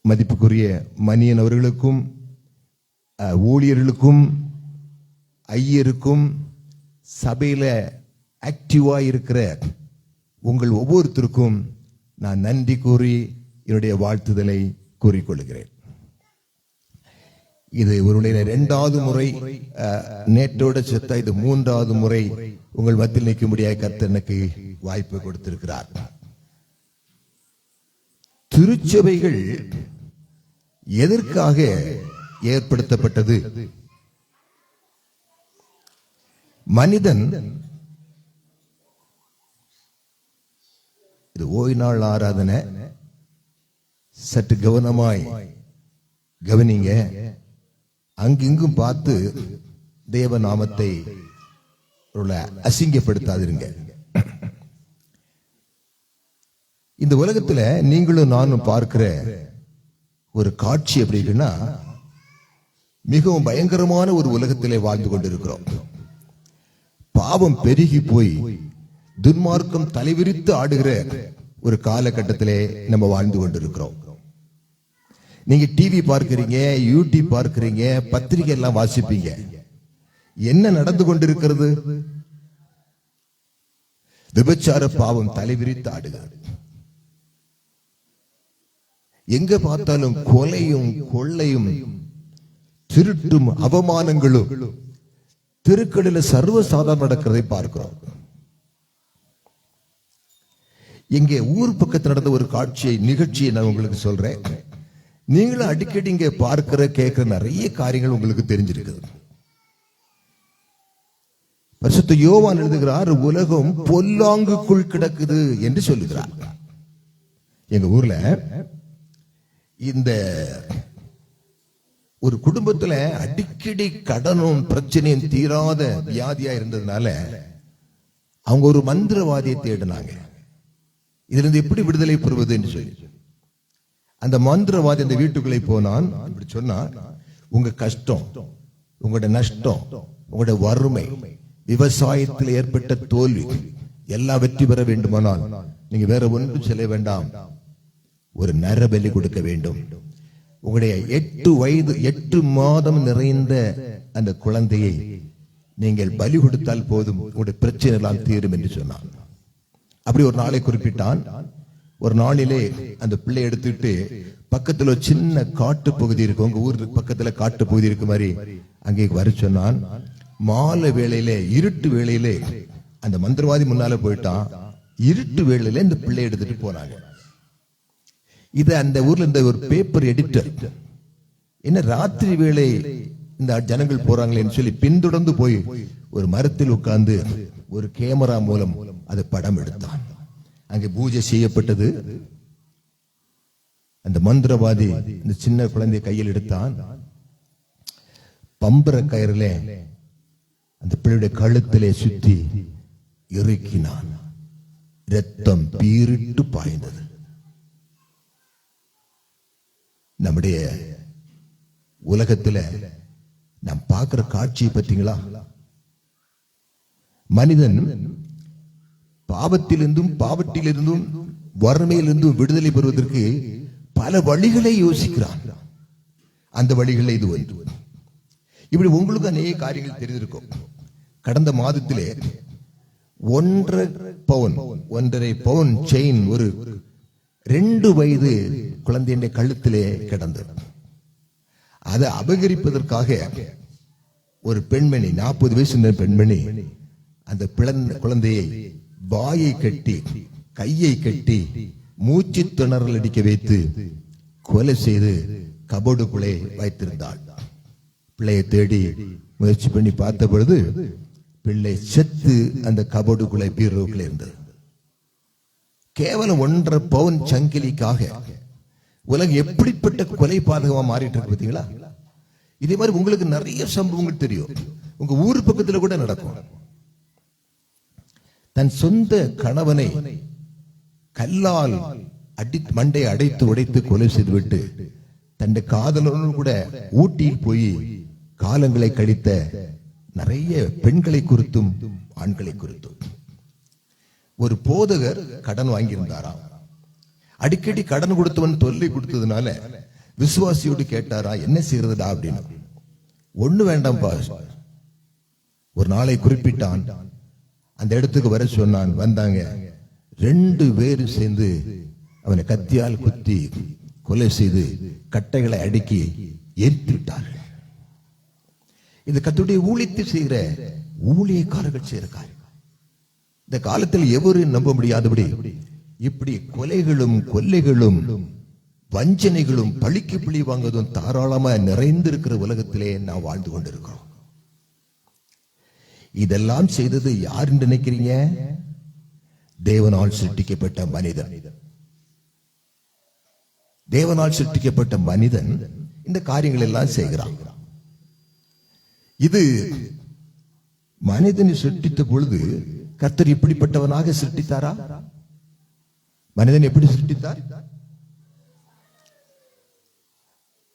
மதிப்புக்குரிய மணியன் அவர்களுக்கும் ஊழியர்களுக்கும் ஐயருக்கும் சபையில ஆக்டிவா இருக்கிற உங்கள் ஒவ்வொருத்தருக்கும் நான் நன்றி கூறி என்னுடைய வாழ்த்துதலை கூறிக்கொள்கிறேன். இது ஒருவருடைய 2வது முறை, நேற்றோட சேர்த்தா இது 3வது முறை உங்கள் மத்தியில் நிற்க முடியாத கர்த்தர் எனக்கு வாய்ப்பு கொடுத்திருக்கிறார். திருச்சபைகள் எதற்காக ஏற்படுத்தப்பட்டது? மனிதன் இது ஓய்வு நாள் ஆராதனை, சற்று கவனமாய் கவனிங்க. அங்கிங்கும் பார்த்து தேவ நாமத்தை அசிங்கப்படுத்தாதிருங்க. இந்த உலகத்துல நீங்களும் நானும் பார்க்கிற ஒரு காட்சி எப்படி இருக்குன்னா, மிகவும் பயங்கரமான ஒரு உலகத்திலே வாழ்ந்து கொண்டிருக்கிறோம். பாவம் பெருகி போய் துன்மார்க்கம் தலைவிரித்து ஆடுகிற ஒரு காலகட்டத்திலே நம்ம வாழ்ந்து கொண்டிருக்கிறோம். நீங்க டிவி பார்க்கிறீங்க, யூடியூப் பார்க்கிறீங்க, பத்திரிகை எல்லாம் வாசிப்பீங்க. என்ன நடந்து கொண்டிருக்கிறது? விபச்சார பாவம் தலைவிரித்து ஆடுகிறது. எங்க பார்த்தாலும் கொலையும் கொள்ளையும் திருட்டும் அவமானங்களும் தெருக்களில் சர்வசாதாரணம் நடக்கிறதை பார்க்கிறோம். இங்கே ஊர் பக்கத்தில் நடந்த ஒரு நிகழ்ச்சியை நான் உங்களுக்கு சொல்றேன். நீங்களும் அடிக்கடி இங்க பார்க்கிற கேட்கிற நிறைய காரியங்கள் உங்களுக்கு தெரிஞ்சிருக்குது. பரிசுத்த யோவான் எழுதுகிறார், உலகம் பொல்லாங்குக்குள் கிடக்குது என்று சொல்லுகிறார். எங்க ஊர்ல இந்த ஒரு குடும்பத்துல அடிக்கடி கடனும் பிரச்சனையும் தீராத வியாதியா இருந்ததுனால அவங்க ஒரு மந்திரவாதியை தேடினாங்க. இதுல இருந்து எப்படி விடுதலை பெறுவது என்று சொல்லி அந்த மந்திரவாதி அந்த வீட்டுக்குள்ளே போனான். இப்படி சொன்னா, உங்க கஷ்டம், உங்களோட நஷ்டம், உங்களோட வறுமை, விவசாயத்தில் ஏற்பட்ட தோல்வி எல்லாம் வெற்றி பெற வேண்டுமானால் நீங்க வேற ஒன்றும் செய்ய வேண்டாம், ஒரு நரபலி கொடுக்க வேண்டும். உங்களுடைய 8 மாதம் நிறைந்த அந்த குழந்தையை நீங்கள் பலி கொடுத்தால் போதும், உங்களுடைய பிரச்சனை எல்லாம் தீரும் என்று சொன்னான். அப்படி ஒரு நாளை குறிப்பிட்டான். ஒரு நாளிலே அந்த பிள்ளை எடுத்துட்டு பக்கத்துல ஒரு சின்ன காட்டு பகுதி இருக்கு, உங்க ஊருக்கு பக்கத்துல காட்டு பகுதி இருக்கு மாதிரி அங்கே வர சொன்னான். மாலை வேளையிலே, இருட்டு வேளையிலே அந்த மந்திரவாதி முன்னால போயிட்டான். இருட்டு வேளையில இந்த பிள்ளை எடுத்துட்டு போனாங்க. இது அந்த ஊர்ல இந்த ஒரு பேப்பர் எடிட்டர், என்ன ராத்திரி வேளை இந்த ஜனங்கள் போறாங்களேன்னு சொல்லி பின்தொடர்ந்து போய் ஒரு மரத்தில் உட்கார்ந்து ஒரு கேமரா மூலம் அதை படம் எடுத்தான். அங்கே பூஜை செய்யப்பட்டது. அந்த மந்திரவாதி இந்த சின்ன குழந்தையை கையில் எடுத்தான். பம்பர கயிறிலே அந்த பிள்ளையுடைய கழுத்திலே சுத்தி இறுக்கினான். ரத்தம் பீரிட்டு பாய்ந்தது. நம்முடைய உலகத்துல நாம் பார்க்கிற காட்சியை பார்த்தீங்களா? மனிதன் பாவத்திலிருந்தும் பாவத்திலிருந்தும் வறுமையிலிருந்தும் விடுதலை பெறுவதற்கு பல வழிகளை யோசிக்கிறான். அந்த வழிகளில் இது ஒன்று. இப்படி உங்களுக்கு அநேக காரியங்கள் தெரிந்திருக்கும். கடந்த மாதத்திலே 1.5 பவுன் செயின் ஒரு 2 வயது குழந்தையின் கழுத்திலே கிடந்தது. அதை அபகரிப்பதற்காக ஒரு பெண்மணி, 40 வயசு பெண்மணி, அந்த குழந்தையை வாயை கட்டி கையை கட்டி மூச்சு திணறல் அடிக்க வைத்து கொலை செய்து கபோர்டுக்குள்ளே வைத்திருந்தாள். பிள்ளையை தேடி முயற்சி பண்ணி பார்த்த பொழுது பிள்ளை செத்து அந்த கபோர்டுக்குள்ளே பீரோக்குள்ளே இருந்தது. கேவலம் 1.5 பவுன் சங்கிலிக்காக உலகம் எப்படிப்பட்ட கொலை பாதகமா மாறிட்டு இருக்கு பார்த்தீங்களா? இதே மாதிரி உங்களுக்கு நிறைய சம்பவங்கள் தெரியும். உங்க ஊர் பக்கத்துல கூட நடக்கும். தன் சொந்த கணவனை கல்லால் மண்டை அடைத்து உடைத்து கொலை செய்துவிட்டு தன் காதலனும் கூட ஊட்டியில் போய் காலங்களை கழித்த நிறைய பெண்களை குறித்தும் ஆண்களை குறித்தும். ஒரு போதகர் கடன் வாங்கியிருந்தாராம். அடிக்கடி கடன் கொடுத்தவன் தொல்லை கொடுத்ததுனால விசுவாசியோடு கேட்டாரா, என்ன செய்யறதுடா அப்படின்னு. ஒண்ணு வேண்டாம்பா, ஒரு நாளை குறிப்பிட்டான், அந்த இடத்துக்கு வர சொன்னான். வந்தாங்க. 2 பேரும் சேர்ந்து அவனை கத்தியால் குத்தி கொலை செய்து கட்டைகளை அடுக்கி எரித்து விட்டார்கள். இது கர்த்தருடைய ஊழியத்தை செய்கிற ஊழியக்காரர்கள் செய்கிற காரியம். இந்த காலத்தில் எவரும் நம்ப முடியாதபடி இப்படி கொலைகளும் கொள்ளைகளும் வஞ்சனைகளும் பழிக்கு பழி வாங்குவதும் தாராளமா நிறைந்திருக்கிற உலகத்திலே நாம் வாழ்ந்து கொண்டிருக்கிறோம். இதெல்லாம் செய்தது யார் என்று நினைக்கிறீங்க? தேவனால் சிருஷ்டிக்கப்பட்ட மனிதன். தேவனால் சிருஷ்டிக்கப்பட்ட மனிதன் இந்த காரியங்கள் எல்லாம் செய்கிறான். இது மனிதனை சிருஷ்டித்த பொழுது கர்த்தர் இப்படிப்பட்டவனாக சிருஷ்டித்தாரா? மனிதன் எப்படி சிருஷ்டித்தார்?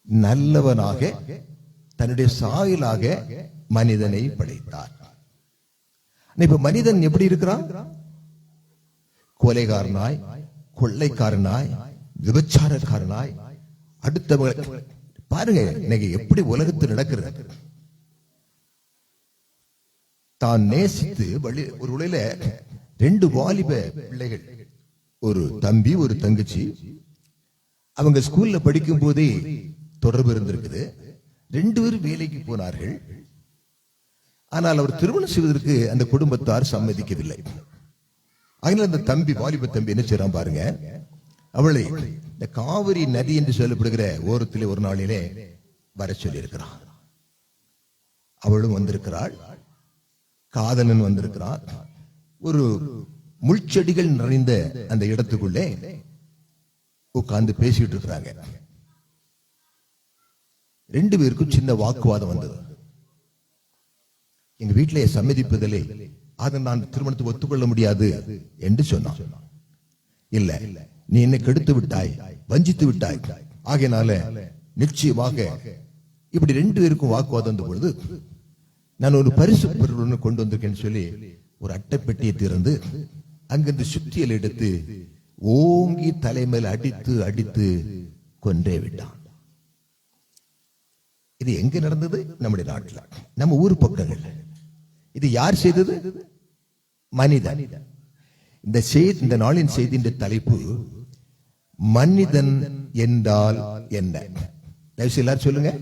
நல்லவனாக தன்னுடைய சாயலாக மனிதனை படைத்தார். இப்ப மனிதன் எப்படி இருக்கிறான்? கொலைகாரனாய், கொள்ளைக்காரனாய், விபச்சாரக்காரனாய், அடுத்தவங்க பாருங்க இன்னைக்கு எப்படி உலகத்தில் நடக்கிறது. தான் நேசித்து ஒரு உலையில 2 வாலிப பிள்ளைகள், ஒரு தம்பி ஒரு தங்கச்சி, அவங்க ஸ்கூல்ல படிக்கும் போதே தொடர்பு இருந்திருக்குது. 2 பேரும் வேலைக்கு போனார்கள். ஆனால் அவர் திருமணம் செய்வதற்கு அந்த குடும்பத்தார் சம்மதிக்கவில்லை. அதனால அந்த தம்பி, வாலிப தம்பி என்ன செய்யறான் பாருங்க, அவளை இந்த காவிரி நதி என்று சொல்லப்படுகிற ஓரத்திலே ஒரு நாளிலே வர சொல்லி இருக்கிறான். அவளும் வந்திருக்கிறாள், காதலன் வந்திருக்கிறார். ஒரு முள்செடிகள் நிறைந்த அந்த இடத்துக்குள்ளே உட்கார்ந்து பேசிட்டு இருக்கிறாங்க. 2 பேருக்கும் சின்ன வாக்குவாதம் வந்தது. எங்க வீட்டிலே சம்மதிப்பதில்லை, அதை நான் திருமணத்துக்கு ஒத்துக்கொள்ள முடியாது என்று சொன்னான். இல்ல, நீ என்னை கெடுத்து விட்டாய், வஞ்சித்து விட்டாய், ஆகையினால நிச்சயமாக இப்படி 2 பேருக்கும் வாக்குவாதம் வந்த பொழுது நான் ஒரு பரிசு பொருள் கொண்டு வந்திருக்கேன்னு சொல்லி ஒரு அட்டை பெட்டியை திறந்து அங்கிருந்து சுத்தியல் எடுத்து ஓங்கி தலைமையில் அடித்து அடித்து கொன்றே விட்டான். இது எங்க நடந்தது? நம்முடைய நாட்டில், நம்ம ஊர் பக்கங்கள். இது யார் செய்தது? மனிதன். இந்த நாளின் செய்தியின் தலைப்பு மனிதன் என்றால் என்ன? எல்லாரும் சொல்லுங்க,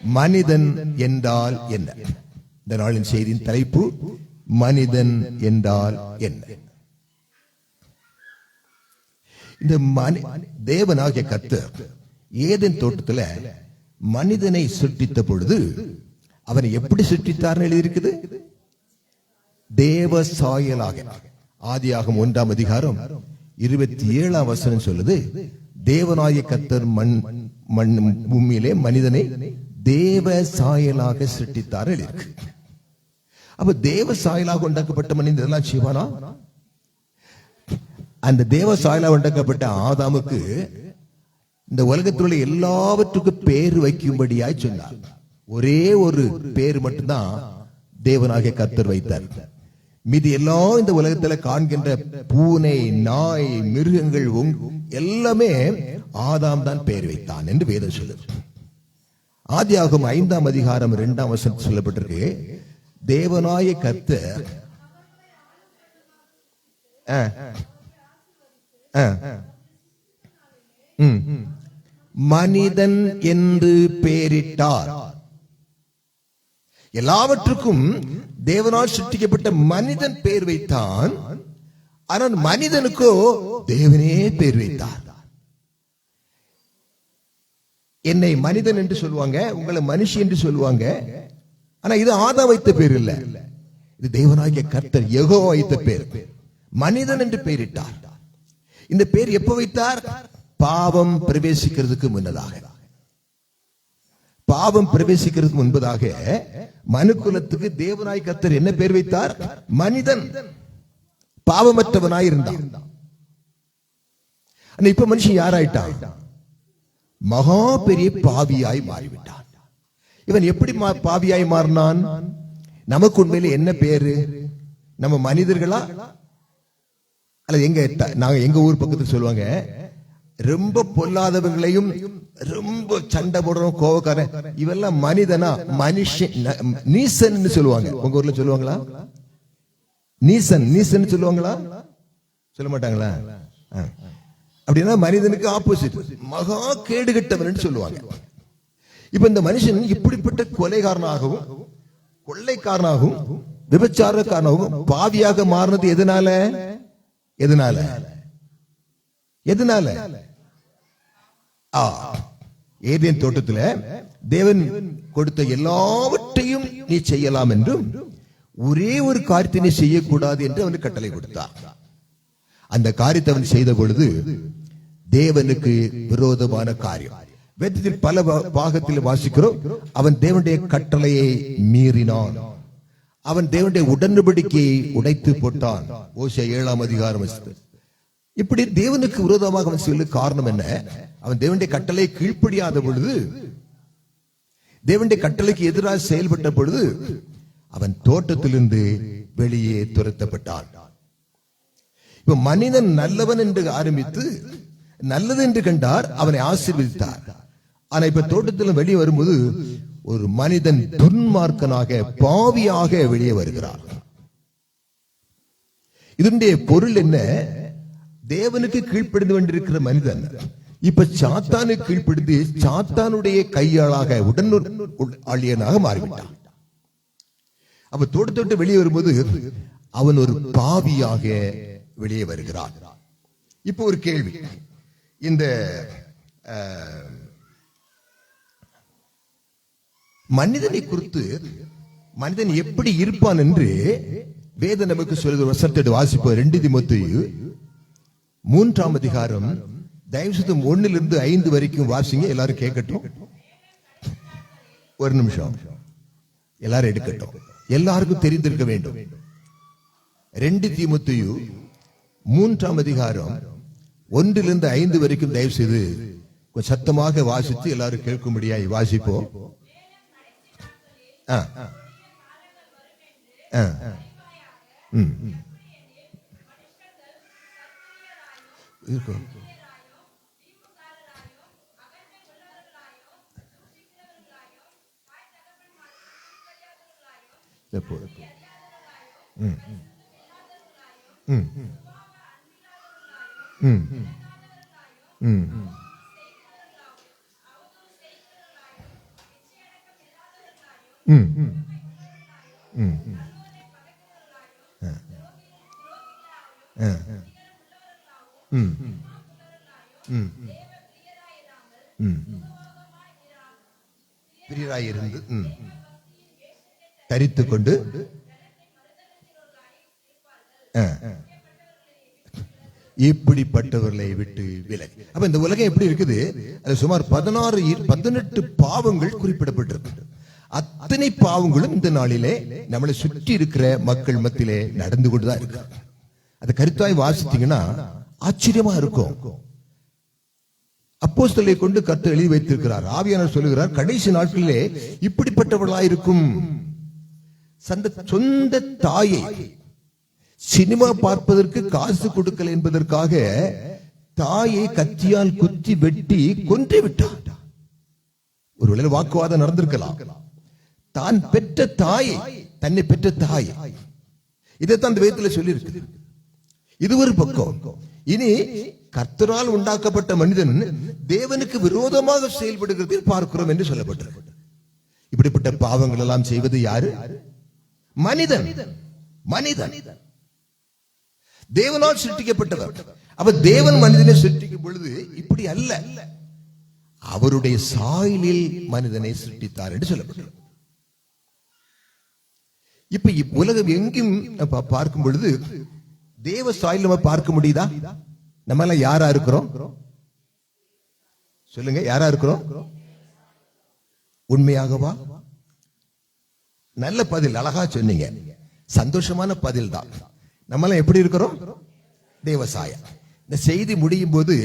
மனிதன் என்றால் என்ன? இந்த நாளின் செய்தியின் தலைப்பு மனிதன் என்றால் என்ன? இந்த தேவனாகிய கர்த்தர் ஏதேன் தோட்டத்துல மனிதனை சிருஷ்டித்த பொழுது அவனை எப்படி சிருஷ்டித்தார்னு எழுதியிருக்குது? தேவ சாயலாக. ஆதியாகமம் 1ஆம் அதிகாரம் 27ஆம் வசனம் சொல்லுது, தேவனாகிய கர்த்தர் பூமியிலே மனிதனை தேவ சாயலாக சிருஷ்டித்தார் எழுதியிருக்கு. அப்ப தேவ சாயலாக உண்டாக்கப்பட்ட மனிதன் இதெல்லாம் செய்வானா? அந்த தேவ சாயலாக உண்டாக்கப்பட்ட ஆதாமுக்கு இந்த உலகத்தில் உள்ள எல்லாவற்றுக்கும் பேர் வைக்கும்படியாய் சொன்னார். ஒரே ஒரு பேர் மட்டும்தான் தேவனாகிய கர்த்தர் வைத்தார். மீதி எல்லாம் இந்த உலகத்துல காண்கின்ற பூனை, நாய், மிருகங்கள் எல்லாமே ஆதாம் தான் பெயர் வைத்தான் என்று வேதம் சொல்லுது. ஆதியாகமம் 5ஆம் அதிகாரம் 2ஆம் வசனத்தில் சொல்லப்பட்டிருக்கு, தேவனாகிய கர்த்தர் மனிதன் என்று பெயரிட்டார். எல்லாவற்றுக்கும் தேவனால் சிருஷ்டிக்கப்பட்ட மனிதன் பெயர் வைத்தான். ஆனால் மனிதனுக்கோ தேவனே பெயர் வைத்தார். என்னை மனிதன் என்று சொல்லுவாங்க, உங்களை மனுஷி என்று சொல்லுவாங்க. ஆனா இது ஆதாம் வைத்த பேர் இல்ல, இது தேவனாகிய கர்த்தர் யெகோவா வைத்த பேர். மனிதன் என்று பெயரிட்டார். இந்த பேர் எப்ப வைத்தார்? பாவம் பிரவேசிக்கிறதுக்கு முன்னதாக. பாவம் பிரவேசிக்கிறதுக்கு முன்பதாக மனுக்குலத்துக்கு தேவனாய் கர்த்தர் என்ன பேர் வைத்தார்? மனிதன். பாவமற்றவனாய் இருந்தான். இப்ப மனுஷன் யாராயிட்டான்? மகா பெரிய பாவியாய் மாறிவிட்டான். இவன் எப்படி பாவியாய் மாறினான்? நமக்கு உண்மையில என்ன பேரு? நம்ம மனிதர்களா? அல்ல, எங்க ஊர் பக்கத்தில் சொல்லுவாங்க, ரொம்ப பொல்லாதவங்களையும், ரொம்ப சண்டை போடுறோம், கோவக்காரன், இவெல்லாம் மனிதனா? மனுஷன், நீசன் சொல்லுவாங்க. உங்க ஊர்ல சொல்லுவாங்களா? நீசன், நீசன் சொல்லுவாங்களா? சொல்ல மாட்டாங்களா? அப்படின்னா மனிதனுக்கு ஆப்போசிட், மகா கேடுகட்டவன் சொல்லுவாங்க. இப்ப இந்த மனுஷன் இப்படிப்பட்ட கொலைகாரனாகவும், கொள்ளைக்காரனாகவும், விபச்சாரக்காரனாகவும், பாவியாக மாறினது எதனால? எதனால? எதனால? ஏதேன் தோட்டத்துல தேவன் கொடுத்த எல்லாவற்றையும் நீ செய்யலாம் என்றும், ஒரே ஒரு காரியத்தை நீ செய்யக்கூடாது என்று அவனுக்கு கட்டளை கொடுத்தார். அந்த காரியத்தை அவன் செய்த பொழுது தேவனுக்கு விரோதமான காரியம். வேதத்தில் பல பாகத்தில் வாசிக்கிறோம், அவன் தேவனுடைய கட்டளையை மீறினான், அவன் தேவனுடைய உடன்படிக்கையை உடைத்து போட்டான். ஓசியா 7ஆம் அதிகாரம். இப்படி தேவனுக்கு விரோதமாக அவன் சொல்ல காரணம் என்ன? அவன் தேவனுடைய கட்டளை கீழ்ப்படியாத பொழுது, தேவனுடைய கட்டளைக்கு எதிராக செயல்பட்ட பொழுது அவன் தோட்டத்திலிருந்து வெளியே துரத்தப்பட்டான். இப்ப மனிதன் நல்லவன் என்று ஆரம்பித்து நல்லது என்று கண்டார், அவனை ஆசீர்வதித்தார். ஆனா இப்ப தோட்டத்தில் வெளியே வரும்போது ஒரு மனிதன் துன்மார்க்கனாக, பாவியாக வெளியே வருகிறார். இதனுடைய பொருள் என்ன? தேவனுக்கு கீழ்ப்படிந்து கொண்டிருக்கிற மனிதன் இப்ப சாத்தானுக்கு கீழ்ப்படிந்து சாத்தானுடைய கையாளாக, உடனாளியனாக மாறிவிட்டான். அப்ப தோட்டத்தை வெளியே வரும்போது அவன் ஒரு பாவியாக வெளியே வருகிறான். இப்போ ஒரு கேள்வி, இந்த மனிதனை குறித்து மனிதன் எப்படி இருப்பான் என்று வேதம் நமக்கு சொல்லுகிற வசனத்தை வாசிப்போம். 2 தீமோத்தேயு 3ஆம் அதிகாரம், தயவு செய்து 1 - 5 வரைக்கும் வாசிங்க. எல்லாரும் கேட்கட்டும். ஒரு நிமிஷம், எல்லாரும் எடுக்கட்டும், எல்லாருக்கும் தெரிந்திருக்க வேண்டும். 2 தீமோத்தேயு 3ஆம் அதிகாரம் 1 - 5 வரைக்கும் தயவு செய்து சத்தமாக வாசித்து எல்லாரும் கேட்கும்படியாய் வாசிப்போம். பிரியராயிருந்து தரித்துக் கொண்டு இப்படிப்பட்டவர்களை விட்டு விலகி. அப்ப இந்த உலகம் எப்படி இருக்குது? அது சுமார் 18 பாவங்கள் குறிப்பிடப்பட்டிருக்கு. அத்தனை பாவங்களும் இந்த நாளிலே நம்மளை சுற்றி இருக்கிற மக்கள் மத்தியிலே நடந்து கொண்டுதான் இருக்கு. அது கருத்தாய் வாசித்தீங்கன்னா ஆச்சரியமா இருக்கும். அப்போஸ்தலரை கொண்டு கர்த்தர் எழுதி வைத்திருக்கிறார். ஆவியானவர் சொல்லுகிறார், கடைசி நாட்களிலே இப்படிப்பட்டவர்களாயிருக்கும். சொந்த தாயை சினிமா பார்ப்பதற்கு காசு கொடுக்கல என்பதற்காக தாயை கத்தியால் குத்தி வெட்டி கொன்று விட்டார். ஒருவேளை வாக்குவாதம் நடந்திருக்கலாம். தான் பெற்ற தாயை, தன்னை பெற்ற தாயை, இதைத்தான் அந்த வேதத்தில் சொல்லி இருக்கு. இது ஒரு பக்கம். இனி கர்த்தரால் உண்டாக்கப்பட்ட மனிதன் தேவனுக்கு விரோதமாக செயல்படுகிறதில் பார்க்கிறோம் என்று சொல்லப்பட்டிருக்கு. இப்படிப்பட்ட பாவங்கள் எல்லாம் செய்வது யாரு? மனிதன். மனிதன் தேவனால் சிருஷ்டிக்கப்பட்டவர். அப்ப தேவன் மனிதனை சிருஷ்டிக்கும் பொழுது இப்படி அல்ல, அவருடைய சாயலில் மனிதனை சிருஷ்டித்தார் என்று சொல்லப்பட்டது. இப்ப உலகம் எங்கும் பார்க்கும் பொழுது தேவ சாயல் நம்ம பார்க்க முடியுதா? நம்ம எல்லாம் யாரா இருக்கிறோம்? சொல்லுங்க, யாரா இருக்கிறோம்? உண்மையாகவா? நல்ல பதில், அழகா சொன்னீங்க, சந்தோஷமான பதில் தான். நம்ம எல்லாம் எப்படி இருக்கிறோம்? தேவசாய. இந்த செய்தி முடியும் போது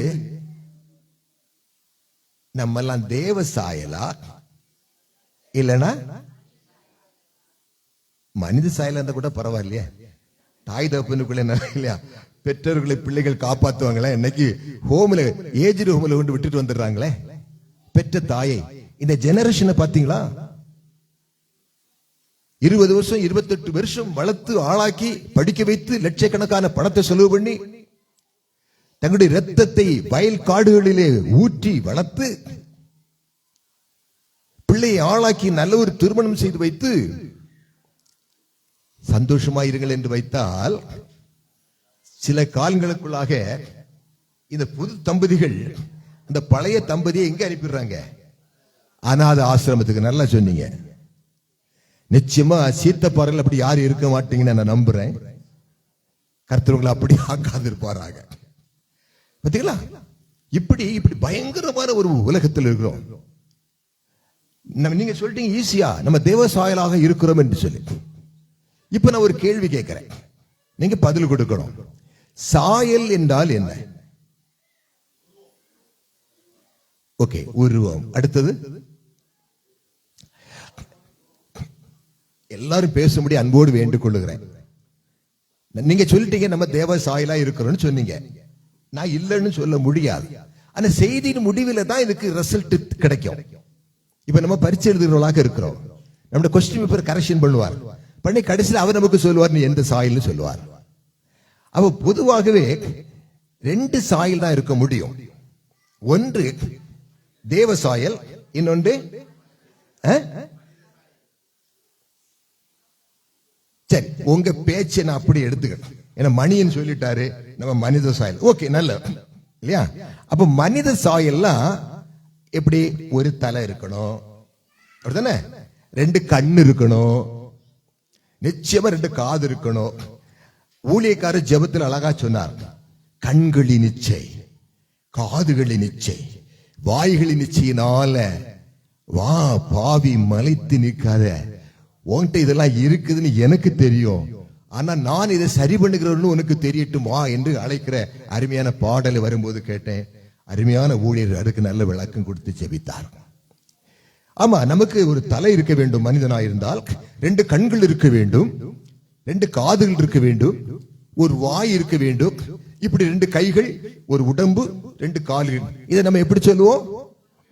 நம்ம எல்லாம் தேவசாயலா இல்லனா மனித சாயலா இருந்தா கூட பரவாயில்லையா? தாய் தகப்பனுக்குள்ள இல்லையா, பெற்றோர்களை பிள்ளைகள் காப்பாத்துவாங்களே, இன்னைக்கு ஹோம்ல ஏஜ்டு ஹோம்ல கொண்டு விட்டுட்டு வந்துடுறாங்களே பெற்ற தாயை. இந்த ஜெனரேஷனை பாத்தீங்களா? 20 வருஷம் 28 வருஷம் வளர்த்து ஆளாக்கி படிக்க வைத்து லட்சக்கணக்கான பணத்தை செலவு பண்ணி தங்களுடைய ரத்தத்தை வயல் காடுகளிலே ஊற்றி வளர்த்து பிள்ளையை ஆளாக்கி நல்ல ஒரு திருமணம் செய்து வைத்து சந்தோஷமாயிருங்கள் என்று வைத்தால், சில காலங்களுக்குள்ளாக இந்த புது தம்பதிகள் அந்த பழைய தம்பதியை எங்க அனுப்பிடுறாங்க? அநாத ஆசிரமத்துக்கு. நல்லா சொன்னீங்க. நிச்சயமா சீத்தப்பாறையில் அப்படி யாரும் இருக்க மாட்டீங்கன்னு நான் நம்புறேன். கர்த்தர்களை அப்படி ஆக்காதிருப்பாராக. பாத்தீங்களா? இப்படி பயங்கரமான ஒரு உலகத்தில் இருக்கிறோம். நீங்க சொல்லிட்டீங்க ஈஸியா நம்ம தேவ சாயலாக இருக்கிறோம் என்று சொல்லி. இப்ப நான் ஒரு கேள்வி கேட்கிறேன், நீங்க பதில் கொடுக்கணும். சாயல் என்றால் என்ன? ஓகே, உருவம். அடுத்தது எல்லாரும் பேசும்படி அன்போடு வேண்டிக் கொள்ளுகிறேன். நீங்க சொல்லிட்டீங்க நம்ம தேவ சாயலா இருக்கிறோம்னு சொன்னீங்க. நான் இல்லைன்னு சொல்ல முடியாது. ஆனா செய்தியின் முடிவில் தான் இதுக்கு ரிசல்ட் கிடைக்கும். இப்ப நம்ம பரீட்சை எழுதுகிறவர்களாக இருக்கிறோம். நம்முடைய கொஸ்டின் பேப்பர் கரெக்ஷன் பண்ணுவார், பண்ணி கடைசியில் அவர் நமக்கு சொல்லுவார் நீ எந்த சாயல்னு சொல்லுவார். அப்ப பொதுவாகவே 2 சாயல் தான் இருக்க முடியும். ஒன்று தேவ சாயல், இன்னொன்று சரி உங்க பேச்சை நான் அப்படி எடுத்துக்கிறேன். ஏன்னா மணின்னு சொல்லிட்டாரு, நம்ம மனித சாயல். ஓகே, நல்ல இல்லையா? அப்ப மனித சாயல்லாம் எப்படி? ஒரு தலை இருக்கணும், அப்படிதானே? 2 கண்ணு இருக்கணும், நிச்சயமா 2 காது இருக்கணும். ஊழியக்காரர் ஜெபத்தில் அழகா சொன்னார், கண்களின் இச்சை, காதுகளின் இச்சை, வாய்களின் இச்சையினால வா பாவி மலைத்து நிற்காத, உன்கிட்ட இதெல்லாம் இருக்குதுன்னு எனக்கு தெரியும், ஆனா நான் இதை சரி பண்ணுகிறவன்னு உனக்கு தெரியட்டுமா என்று அழைக்கிற அருமையான பாடலை வரும்போது கேட்டேன். அருமையான ஊழியர் அதுக்கு நல்ல விளக்கம் கொடுத்து ஜெபித்தார். ஆமா, நமக்கு ஒரு தலை இருக்க வேண்டும். மனிதனாயிருந்தால் 2 கண்கள் இருக்க வேண்டும், 2 காதுகள் இருக்க வேண்டும், ஒரு வாய் இருக்க வேண்டும், இப்படி 2 கைகள், ஒரு உடம்பு, 2 கால்கள். இதை நம்ம எப்படி சொல்லுவோம்?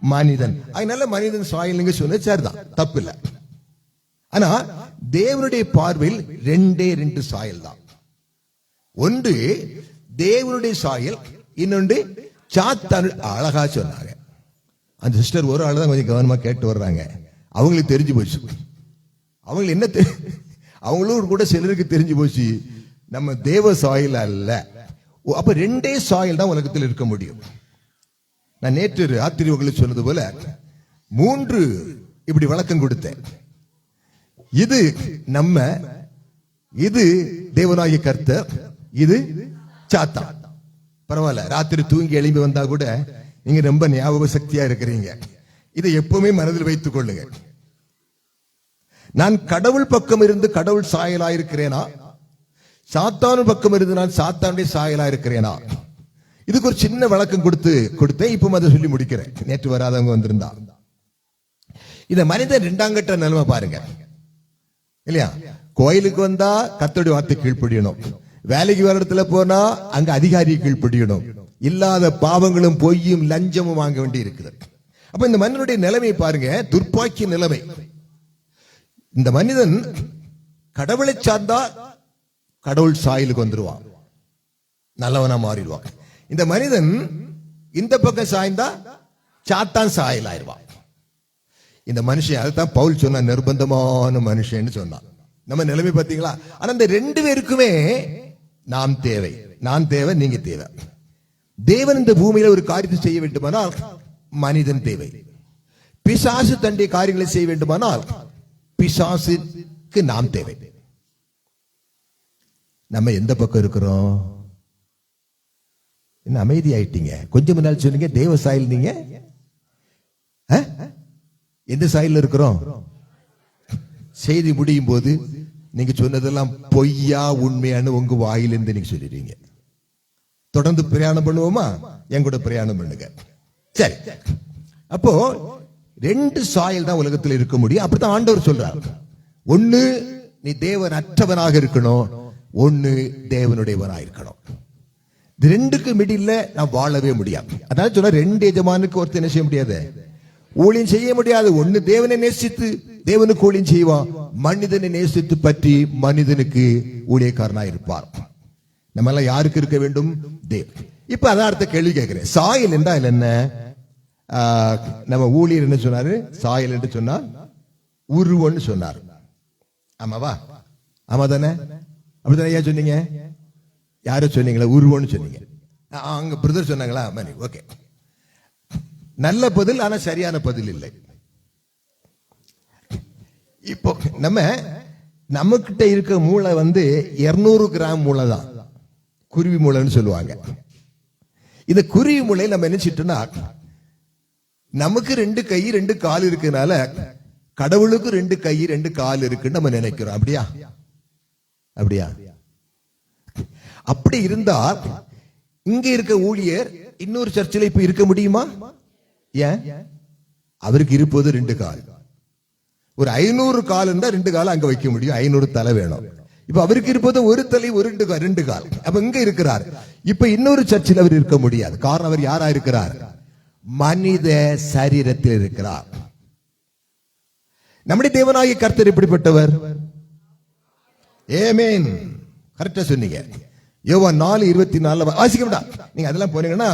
மனிதன். அதனால மனிதன் சாயல் சொன்ன சரிதான், தப்பு இல்லை. ஆனா தேவனுடைய பார்வையில் 2 சாயல் தான். ஒன்று தேவனுடைய சாயல், இன்னொன்று சாத்தான். அழகா சொன்னாங்க. அந்த சிஸ்டர் ஒரு ஆள் தான் கொஞ்சம் கவனமா கேட்டு வர்றாங்க. அவங்களுக்கு தெரிஞ்சு போச்சு. அவங்களுக்கு என்ன அவங்களும் கூட சிலருக்கு தெரிஞ்சு போச்சு, நம்ம தேவ சாயல் அல்ல. அப்ப 2 சாயல் தான் உலகத்தில் இருக்க முடியும். நான் நேற்று ராத்திரி உங்களுக்கு சொன்னது போல 3 இப்படி விளக்கம் கொடுத்தேன். இது நம்ம, இது தேவனாகிய கர்த்தர், இது சாத்தான். பரவாயில்ல, ராத்திரி தூங்கி எழும்பி வந்தா கூட நீங்க ரொம்ப ஞாபக சக்தியா இருக்கிறீங்க. இதை எப்பவுமே மனதில் வைத்துக் கொள்ளுங்க. நான் கடவுள் பக்கம் இருந்து கடவுள் சாயலா இருக்கிறேனா, சாத்தானு பக்கம் இருந்து நான் சாத்தானுடைய சாயலா இருக்கிறேனா? இதுக்கு ஒரு சின்ன விளக்கம் கொடுத்தேன். இப்ப அதை சொல்லி முடிக்கிறேன். நேற்று வராதவங்க வந்திருந்தா. இந்த மனிதன் 2ஆம் கட்ட நிலைமை பாருங்க இல்லையா? கோயிலுக்கு வந்தா கர்த்தருடைய வார்த்தை கீழ்ப்படியணும், வேலைக்கு வர இடத்துல போனா அங்க அதிகாரியை கீழ்ப்படியணும், இல்லாத பாவங்களும் பொய்யும் லஞ்சமும் வாங்க வேண்டி இருக்குது. அப்ப இந்த மனிதனுடைய நிலைமையை பாருங்க, துர்ப்பாக்கிய நிலைமை. இந்த மனிதன் கடவுளை சார்ந்தா கடவுள் சாயலுக்கு வந்துருவான், நல்லவனா மாறிடுவான். இந்த மனிதன் இந்த பக்கம் சாய்ந்தா சாத்தான் சாயல் ஆயிடுவான். இந்த மனுஷன், அதுதான் பவுல் சொன்ன நிர்பந்தமான மனுஷன் சொன்னான். நம்ம நிலைமை பார்த்தீங்களா? ஆனா இந்த 2 பேருக்குமே நாம் தேவை. நான் தேவை, நீங்க தேவை. தேவன் இந்த பூமியில ஒரு காரியத்தை செய்ய வேண்டுமானால் மனிதன் தேவை. பிசாசு தன்னுடைய காரியங்களை செய்ய வேண்டுமானால் பிசாசுக்கு நாம் தேவை. நம்ம எந்த பக்கம் இருக்கிறோம்? என்ன அமைதி ஆயிட்டீங்க? கொஞ்சம் முன்னால் சொன்னீங்க தேவ சாயல். நீங்க எந்த சாயல் இருக்கிறோம்? செய்தி முடியும் போது நீங்க சொன்னதெல்லாம் பொய்யா உண்மையான உங்க வாயிலிருந்து நீங்க சொல்லிடுவீங்க. தொடர்ந்து பிரயாணம் பண்ணுவோமா? என் கூட பிரயாணம் பண்ணுங்க. சரி, அப்போ 2 சாயல் தான் உலகத்தில் இருக்க முடியும். அப்படித்தான் ஆண்டவர் சொல்றார். ஒண்ணு நீ தேவன் அற்றவனாக இருக்கணும், ஒண்ணு தேவனுடையவனாக இருக்கணும். இது ரெண்டுக்கு மிடில்ல நான் வாழவே முடியாது. அதான் சொன்ன, ரெண்டு எஜமானுக்கு ஒருத்தர் என்ன செய்ய முடியாது, ஊழியம் செய்ய முடியாது. ஒண்ணு தேவனை நேசித்து தேவனுக்கு ஊழியம் செய்வான், மனிதனை நேசித்து பற்றி மனிதனுக்கு ஊழியக்காரனா இருப்பார். நம்ம எல்லாம் யாருக்கு இருக்க வேண்டும்? தேவ். இப்ப அதான் அடுத்த கேள்வி கேட்கிறேன். சாயல் என்றால் என்ன? நம்ம ஊழியர் என்ன சொன்னாரு? சாயல் என்று சொன்னார் உருவன்னு சொன்னார். ஆமாவா? ஆமா தானே? அப்படித்தானே ஐயா சொன்னீங்க? யாரோ சொன்னீங்களா? உருவன்னு சொன்னீங்க. அங்க பிரதர் சொன்னாங்களா? ஓகே, நல்ல பதில், ஆனா சரியான பதில் இல்லை. இப்போ நம்ம கிட்ட இருக்க மூளை 200 கிராம் மூளை தான், குருவி மூளைன்னு சொல்லுவாங்க. இந்த குருவி மூளை நம்ம நினைச்சிட்டோம்னா, நமக்கு 2 கை 2 கால் இருக்குனால கடவுளுக்கு 2 கை 2 கால் இருக்குன்னு நம்ம நினைக்கிறோம். அப்படியா? அப்படியா? அப்படி இருந்தால் இங்க இருக்க ஊழியர் இன்னொரு சர்ச்சில் இப்ப இருக்க முடியுமா? ஏன்? அவருக்கு இருப்பது 2 கால். ஒரு 500 கால் இருந்தா 2 கால் அங்க வைக்க முடியும், 500 தலை வேணும். இப்ப அவருக்கு இருப்பது ஒரு தலை, 2 கால். அப்ப இங்க இருக்கிறார். இப்ப இன்னொரு சர்ச்சில் அவர் இருக்க முடியாது. காரணம், அவர் யாரா இருக்கிறார்? மனித சரீரத்தில் இருக்கிறார். நம்முடைய தேவனாகிய கர்த்தர் எப்படிப்பட்டவர்? ஆமென், கரெக்டா சொன்னீங்க. யோவான் 4:24 வாசிக்க வேண்டாம், நீங்க அதெல்லாம் போனீங்கன்னா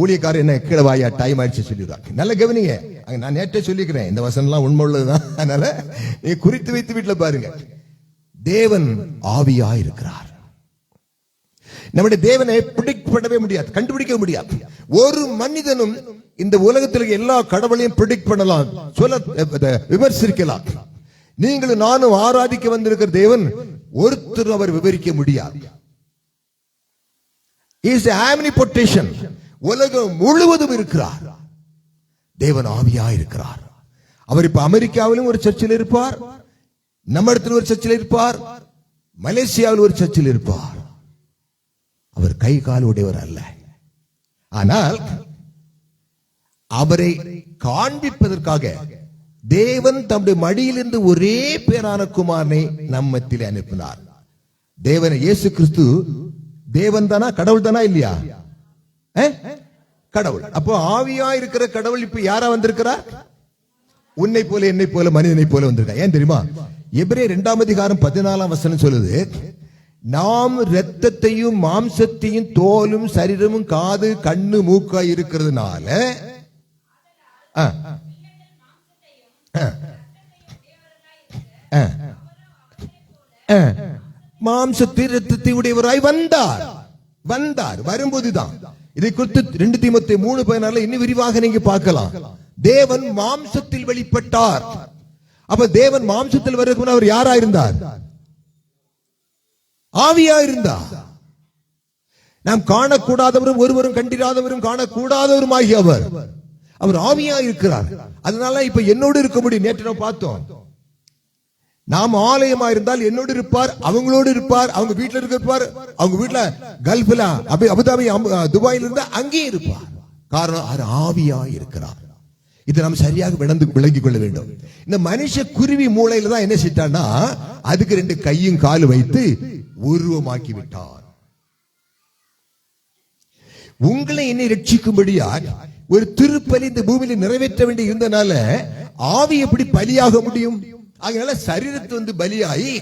ஊழியக்காரர் என்ன கீழே வாயா டைம் ஆயிடுச்சு சொல்லிடுறாங்க. நல்ல கவனிங்க, நான் நேற்றே சொல்லிக்கிறேன், இந்த வசனம் எல்லாம் உண்மை உள்ளதுதான். அதனால நீங்க குறித்து வைத்து வீட்டுல பாருங்க. தேவன் ஆவியா இருக்கிறார். நம்முடைய தேவனை பிடிக் பண்ணவே முடியாது, கண்டுபிடிக்க முடியாது. ஒரு மனிதனும் இந்த உலகத்தில் எல்லா கடவுளையும் பிடிக் பண்ணலாம், சொல்ல விமர்சிக்கலாம். நீங்களும் நானும் ஆராதிக்க வந்திருக்கிற தேவன் ஒருத்தர் அவர் விவரிக்க முடியாது. இஸ் ஆம்னிபொட்டேஷன், உலகம் முழுவதும் இருக்கிறார். தேவன் ஆவியா இருக்கிறார். அவர் இப்ப அமெரிக்காவிலும் ஒரு சர்ச்சில் இருப்பார், நம்ம இடத்துல ஒரு சர்ச்சில் இருப்பார், மலேசியாவில் ஒரு சர்ச்சில் இருப்பார். அவர் கை கால் உடையவர் அல்ல. ஆனால் அவரை காண்பிப்பதற்காக தேவன் தம்முடைய மடியிலிருந்து ஒரே பேரான குமாரனை நம்மத்தில் அனுப்பினார். தேவன் இயேசு கிறிஸ்து தேவன் தானா, கடவுள் தானா இல்லையா? கடவுள். அப்போ ஆவியா இருக்கிற கடவுள் இப்ப யாரா வந்திருக்கிறார்? உன்னை போல என்னை போல மனிதனை போல வந்திருக்கார். ஏன் தெரியுமா? எபிரேயர் 2:14 சொல்லுது, நாம் இரத்தத்தையும் மாம்சத்தையும் தோலும் சரீரமும் காது கண்ணு மூக்காய் இருக்கிறதுனால மாம்சத்தை இரத்தத்தை உடையவராய் வந்தார். வரும்போதுதான் இதை குறித்து 2 தீமோத்தேயு 3:14 இன்னும் விரிவாக நீங்க பார்க்கலாம். தேவன் மாம்சத்தில் வெளிப்பட்டார். அப்ப தேவன் மாம்சத்தில் வருவதற்கு அவர் யாரா இருந்தார்? ஆவியா இருந்தார். நாம் காணக்கூடாதவரும் ஒருவரும் கண்டிராதவரும் காணக்கூடாதவரும் ஆகிய அவர் ஆவியா இருக்கிறார். அதனால இப்ப என்னோடு இருக்க முடியும். நேற்று நாம் பார்த்தோம், நாம் ஆலயமா இருந்தால் என்னோடு இருப்பார், அவங்களோடு இருப்பார், அவங்க வீட்டுல இருப்பார், அவங்க வீட்டுல கல்ஃப்ல அபுதாபி துபாயில இருந்தா அங்கேயே இருப்பார். காரணம், அவர் ஆவியா இருக்கிறார். இதை நாம் சரியாக விளங்கிக் கொள்ள வேண்டும். இந்த மனுஷ குருவி மூளையில தான் என்ன செய்தான்னா, அதுக்கு 2 கையும் காலு வைத்து உருவமாக்கி விட்டார். உங்களை என்னை ரட்சிக்கும்படியா ஒரு திருப்பலி இந்த பூமியில நிறைவேற்ற வேண்டி இருந்தனால ஆவி எப்படி பலியாக முடியும்? அதனால சரீரத்தை பலியாகி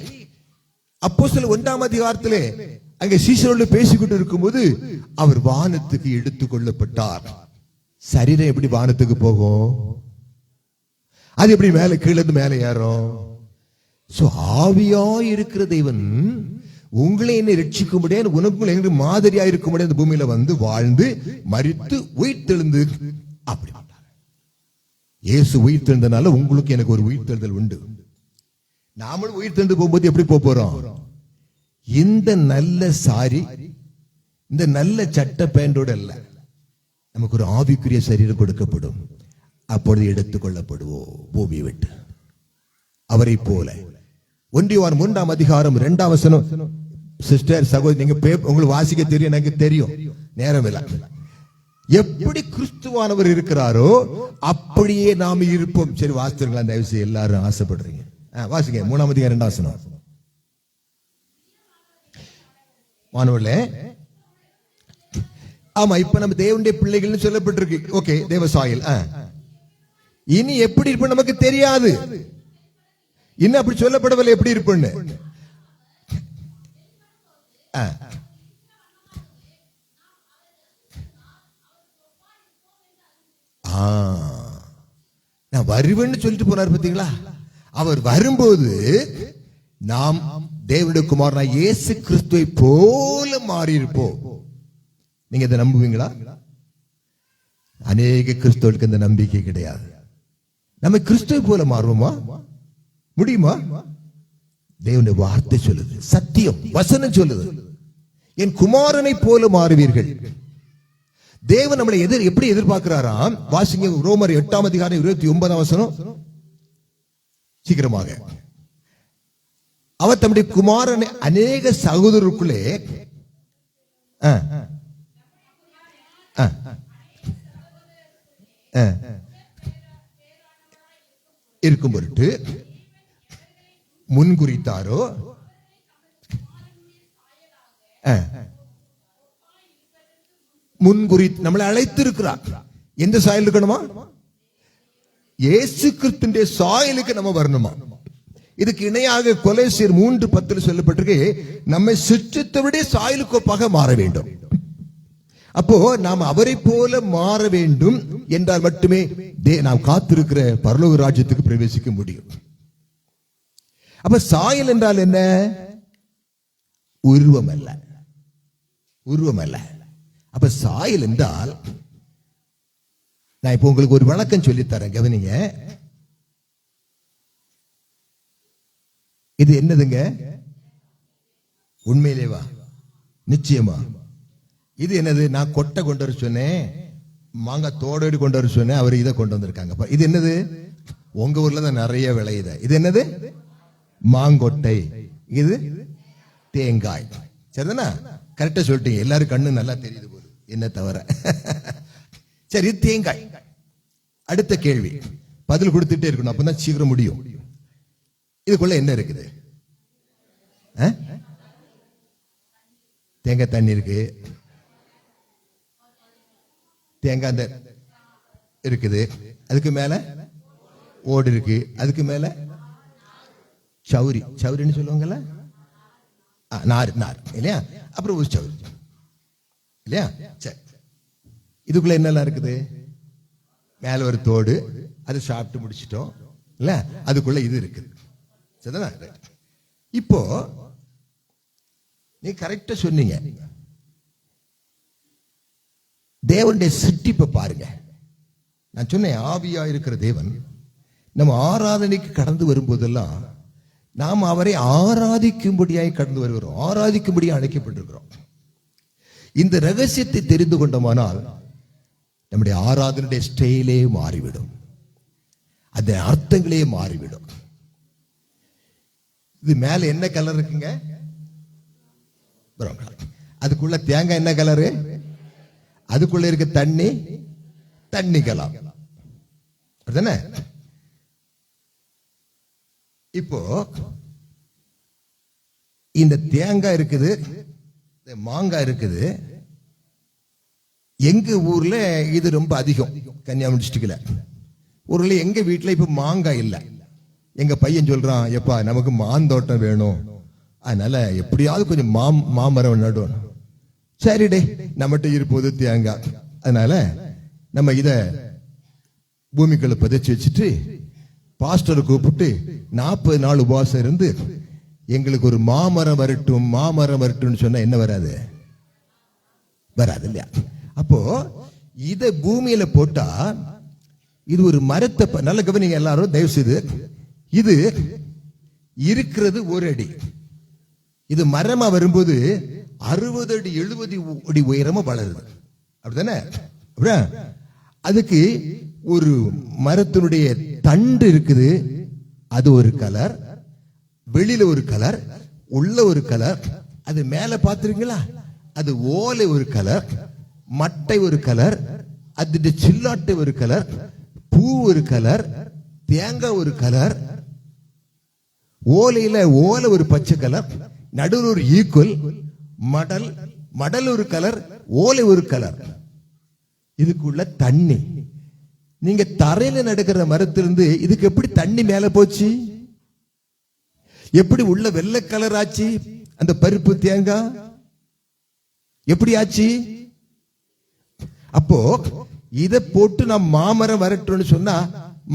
அப்போஸ்தலர் 1ஆம் அதிகாரத்திலே அங்க சீஷரோடு பேசிக்கிட்டு இருக்கும்போது அவர் வானத்துக்கு எடுத்துக் கொள்ளப்பட்டார். சரீரம் எப்படி வானத்துக்கு போகும்? அது எப்படி மேல கீழே இருந்து மேலே ஏறும்? ஆவியா இருக்கிற தேவன் உங்களை என்னை ரட்சிக்கும்படியா, உனக்கு எங்களுக்கு மாதிரியா இருக்கும்படியா இந்த பூமியில வாழ்ந்து மரித்து உயிர்த்தெழுந்து அப்படி இயேசு உயிர்த்தெழுந்தனால உங்களுக்கு எனக்கு ஒரு உயிர்த்தெழுதல் உண்டு. நாமளும் உயிர்த்தெழுந்து போகும்போது எப்படி போறோம்? இந்த நல்ல சாரி, இந்த நல்ல சட்ட பேண்டோட அல்ல, நமக்கு ஒரு ஆவிக்குரிய சரீரம் கொடுக்கப்படும். அப்பொழுது எடுத்துக் கொள்ளப்படுவோம் பூமியை விட்டு அவரை போல. 1 யோவான் 3ஆம் அதிகாரம் 2ஆம் வசனம். சிஸ்டர், சகோதரி, நீங்க உங்களுக்கு வாசிக்க தெரியும், எனக்கு தெரியும், நேரம் இல்லை. எப்படி கிறிஸ்துவானவர் இருக்கிறாரோ அப்படியே நாம இருப்போம். சரி, வாசித்துங்களா தயவு செய்து, எல்லாரும் ஆசைப்படுறீங்க. வாசிங்க 3ஆம் அதிகாரம் 2ஆம் வசனம். மாணவர்களே, ஆமா, இப்ப நம்ம தேவனுடைய பிள்ளைகள்னு சொல்லப்பட்டிருக்கு. ஓகே, தேவ சாயல். இனி எப்படி இருப்போம் நமக்கு தெரியாது. இன்னும் அப்படி சொல்லப்படவில்லை எப்படி இருப்போம்னு. நான் வருவேன்னு சொல்லிட்டு போனார் பாத்தீங்களா? அவர் வரும்போது நாம் தேவனுடைய குமாரனாய் இயேசு கிறிஸ்துவை போல மாறி இருப்போம். நீங்க இதை நம்புவீங்களா? அநேக கிறிஸ்தவர்களுக்கு இந்த நம்பிக்கை கிடையாது. நம்ம கிறிஸ்துவை போல மாறுவோமா? முடியுமா? தேவனுடைய வார்த்தை சொல்லுது, சத்தியம் வசனம் சொல்லுது, என் குமாரனை போல மாறுவீர்கள். தேவன் நம்மளை எப்படி எதிர்பார்க்கிறாராம்? வாசிங்க, ரோமர் 8 அதிகாரம் 29 வசனம். சீக்கிரமாக. அவர் தம்முடைய குமாரனை அநேக சகோதரருக்குள்ளே இருக்கும் பொருட்டு முன்குறித்தாரோ. நம்மளை அழைத்திருக்கிறார். எந்த சாயல் இருக்கணுமா? இயேசு கிறிஸ்துவின் சாயலுக்கு நம்ம வரணுமா? இதுக்கு இணையாக கொலோசியர் 3:10 சொல்லப்பட்டிருக்கு, நம்மை சிற்றித்தவருடைய சாயலுக்கு ஒப்பாக மாற வேண்டும். அப்போ நாம் அவரை போல மாற வேண்டும் என்றால் மட்டுமே நாம் காத்திருக்கிற பரலோக ராஜ்யத்துக்கு பிரவேசிக்க முடியும். அப்ப சாயல் என்றால் என்ன? உருவம் அல்ல, உருவம் அல்ல. அப்ப சாயல் என்றால், நான் இப்ப உங்களுக்கு ஒரு வணக்கம் சொல்லித்தரேன், கவனிங்க. இது என்னதுங்க? உண்மையிலேவா? நிச்சயமா. இது என்னது? நான் கொட்டை கொண்டு வர சொன்னேன், மாங்காய் தோடோடு கொண்டு வர சொன்னேன், அவர் இதை கொண்டு வந்திருக்காங்க. இது என்னது? உங்க ஊர்ல தான் நிறைய விளையுது. இது என்னது? மாங்கொட்டை. இது தேங்காய். சரிதானா? கரெக்டா சொல்லிட்டீங்க. எல்லாரும் கண்ணு நல்லா தெரியுது போது, என்ன தவிர. சரி, தேங்காய். அடுத்த கேள்வி, பதில் கொடுத்துட்டே இருக்கணும், அப்பதான் சீக்கிரம் முடியும். இதுக்குள்ள என்ன இருக்குது? தேங்காய் தண்ணி இருக்கு, தேங்காய் இருக்குது, அதுக்கு மேல ஓடு இருக்கு, அதுக்கு மேல சௌரி, சௌரின்னு சொல்லுவாங்கல்ல, நார், நார் இல்லையா? அப்புறம் ஒரு சௌரி இல்லையா? சரி, இதுக்குள்ள என்னெல்லாம் இருக்குது? மேல ஒரு தோடு, அது சாப்பிட்டு முடிச்சிட்டோம் இல்ல, அதுக்குள்ள இது இருக்குது. சரிதானா? இப்போ நீ கரெக்டா சொன்னீங்க. தேவனுடைய சிருஷ்டிப்பை பாருங்க. நான் சொன்னேன், ஆவியா இருக்கிற தேவன் நம்ம ஆராதனைக்கு கடந்து வரும்போதெல்லாம் நாம் அவரை ஆராதிக்கும்படியாய் கடந்து வருகிறோம், ஆராதிக்கும்படியாக அழைக்கப்பட்டிருக்கிறோம். இந்த ரகசியத்தை தெரிந்து கொண்டோமானால் நம்முடைய ஆராதனுடைய ஸ்டைலே மாறிவிடும், அந்த அர்த்தங்களே மாறிவிடும். இது மேல என்ன கலர் இருக்குங்க? அதுக்குள்ள தேங்காய் என்ன கலரு? அதுக்குள்ள இருக்க தண்ணி, தண்ணி கலர். அப்படிதானே? இப்போ இந்த தேங்காய் இருக்குது, மாங்காய் இருக்குது. எங்க ஊர்ல இது ரொம்ப அதிகம், கன்னியாகுமரி டிஸ்ட்ரிக்ட்ல. ஊர்ல எங்க வீட்டுல இப்ப மாங்காய் இல்ல. எங்க பையன் சொல்றான், எப்பா நமக்கு மாந்தோட்டம் வேணும், அதனால எப்படியாவது கொஞ்சம் மாமரம் நடுவோம். சரிடே, நம்மகிட்ட இருப்போது தேங்காய், அதனால நம்ம இத பூமிக்குள்ள புதைச்சு வச்சுட்டு பாஸ்டரை கூப்பிட்டு 40 நாள் உபவாசம் இருந்து எங்களுக்கு ஒரு மாமரம் வரட்டும், மாமரம் வரட்டும் சொன்னா என்ன வராது? வராது இல்லையா? அப்போ இத பூமியில போட்டா இது ஒரு மரத்தை, நல்ல கவனிங்க எல்லாரும் தயவு செய்து, இது இருக்கிறது 1 அடி. இது மரமா வரும்போது 60 அடி 70 அடி உயரமா வளருது. அப்படித்தானே? அதுக்கு ஒரு மரத்தினுடைய தண்டு இருக்குது, அது ஒரு கலர், வெளியில ஒரு கலர், உள்ள ஒரு கலர். அது மேல பாத்துருக்கீங்களா? அது ஓலை ஒரு கலர், மட்டை ஒரு கலர், அது சில்லாட்டை ஒரு கலர், பூ ஒரு கலர், தேங்காய் ஒரு கலர், ஓலையில ஓலை ஒரு பச்சை கலர், நடுவில் ஒரு ஈக்குவல், மடல், மடல் ஒரு கலர், ஓலை ஒரு கலர், இதுக்குள்ள தண்ணி. நீங்க தரையில நடக்கிற மரத்திலிருந்து இதுக்கு எப்படி தண்ணி மேல போச்சு? எப்படி உள்ள வெள்ளை கலர் ஆச்சு? அந்த பருப்பு தேங்காய் எப்படி ஆச்சு? அப்போ இத போட்டு நாம் மாமரம் வரட்டும்னு சொன்னா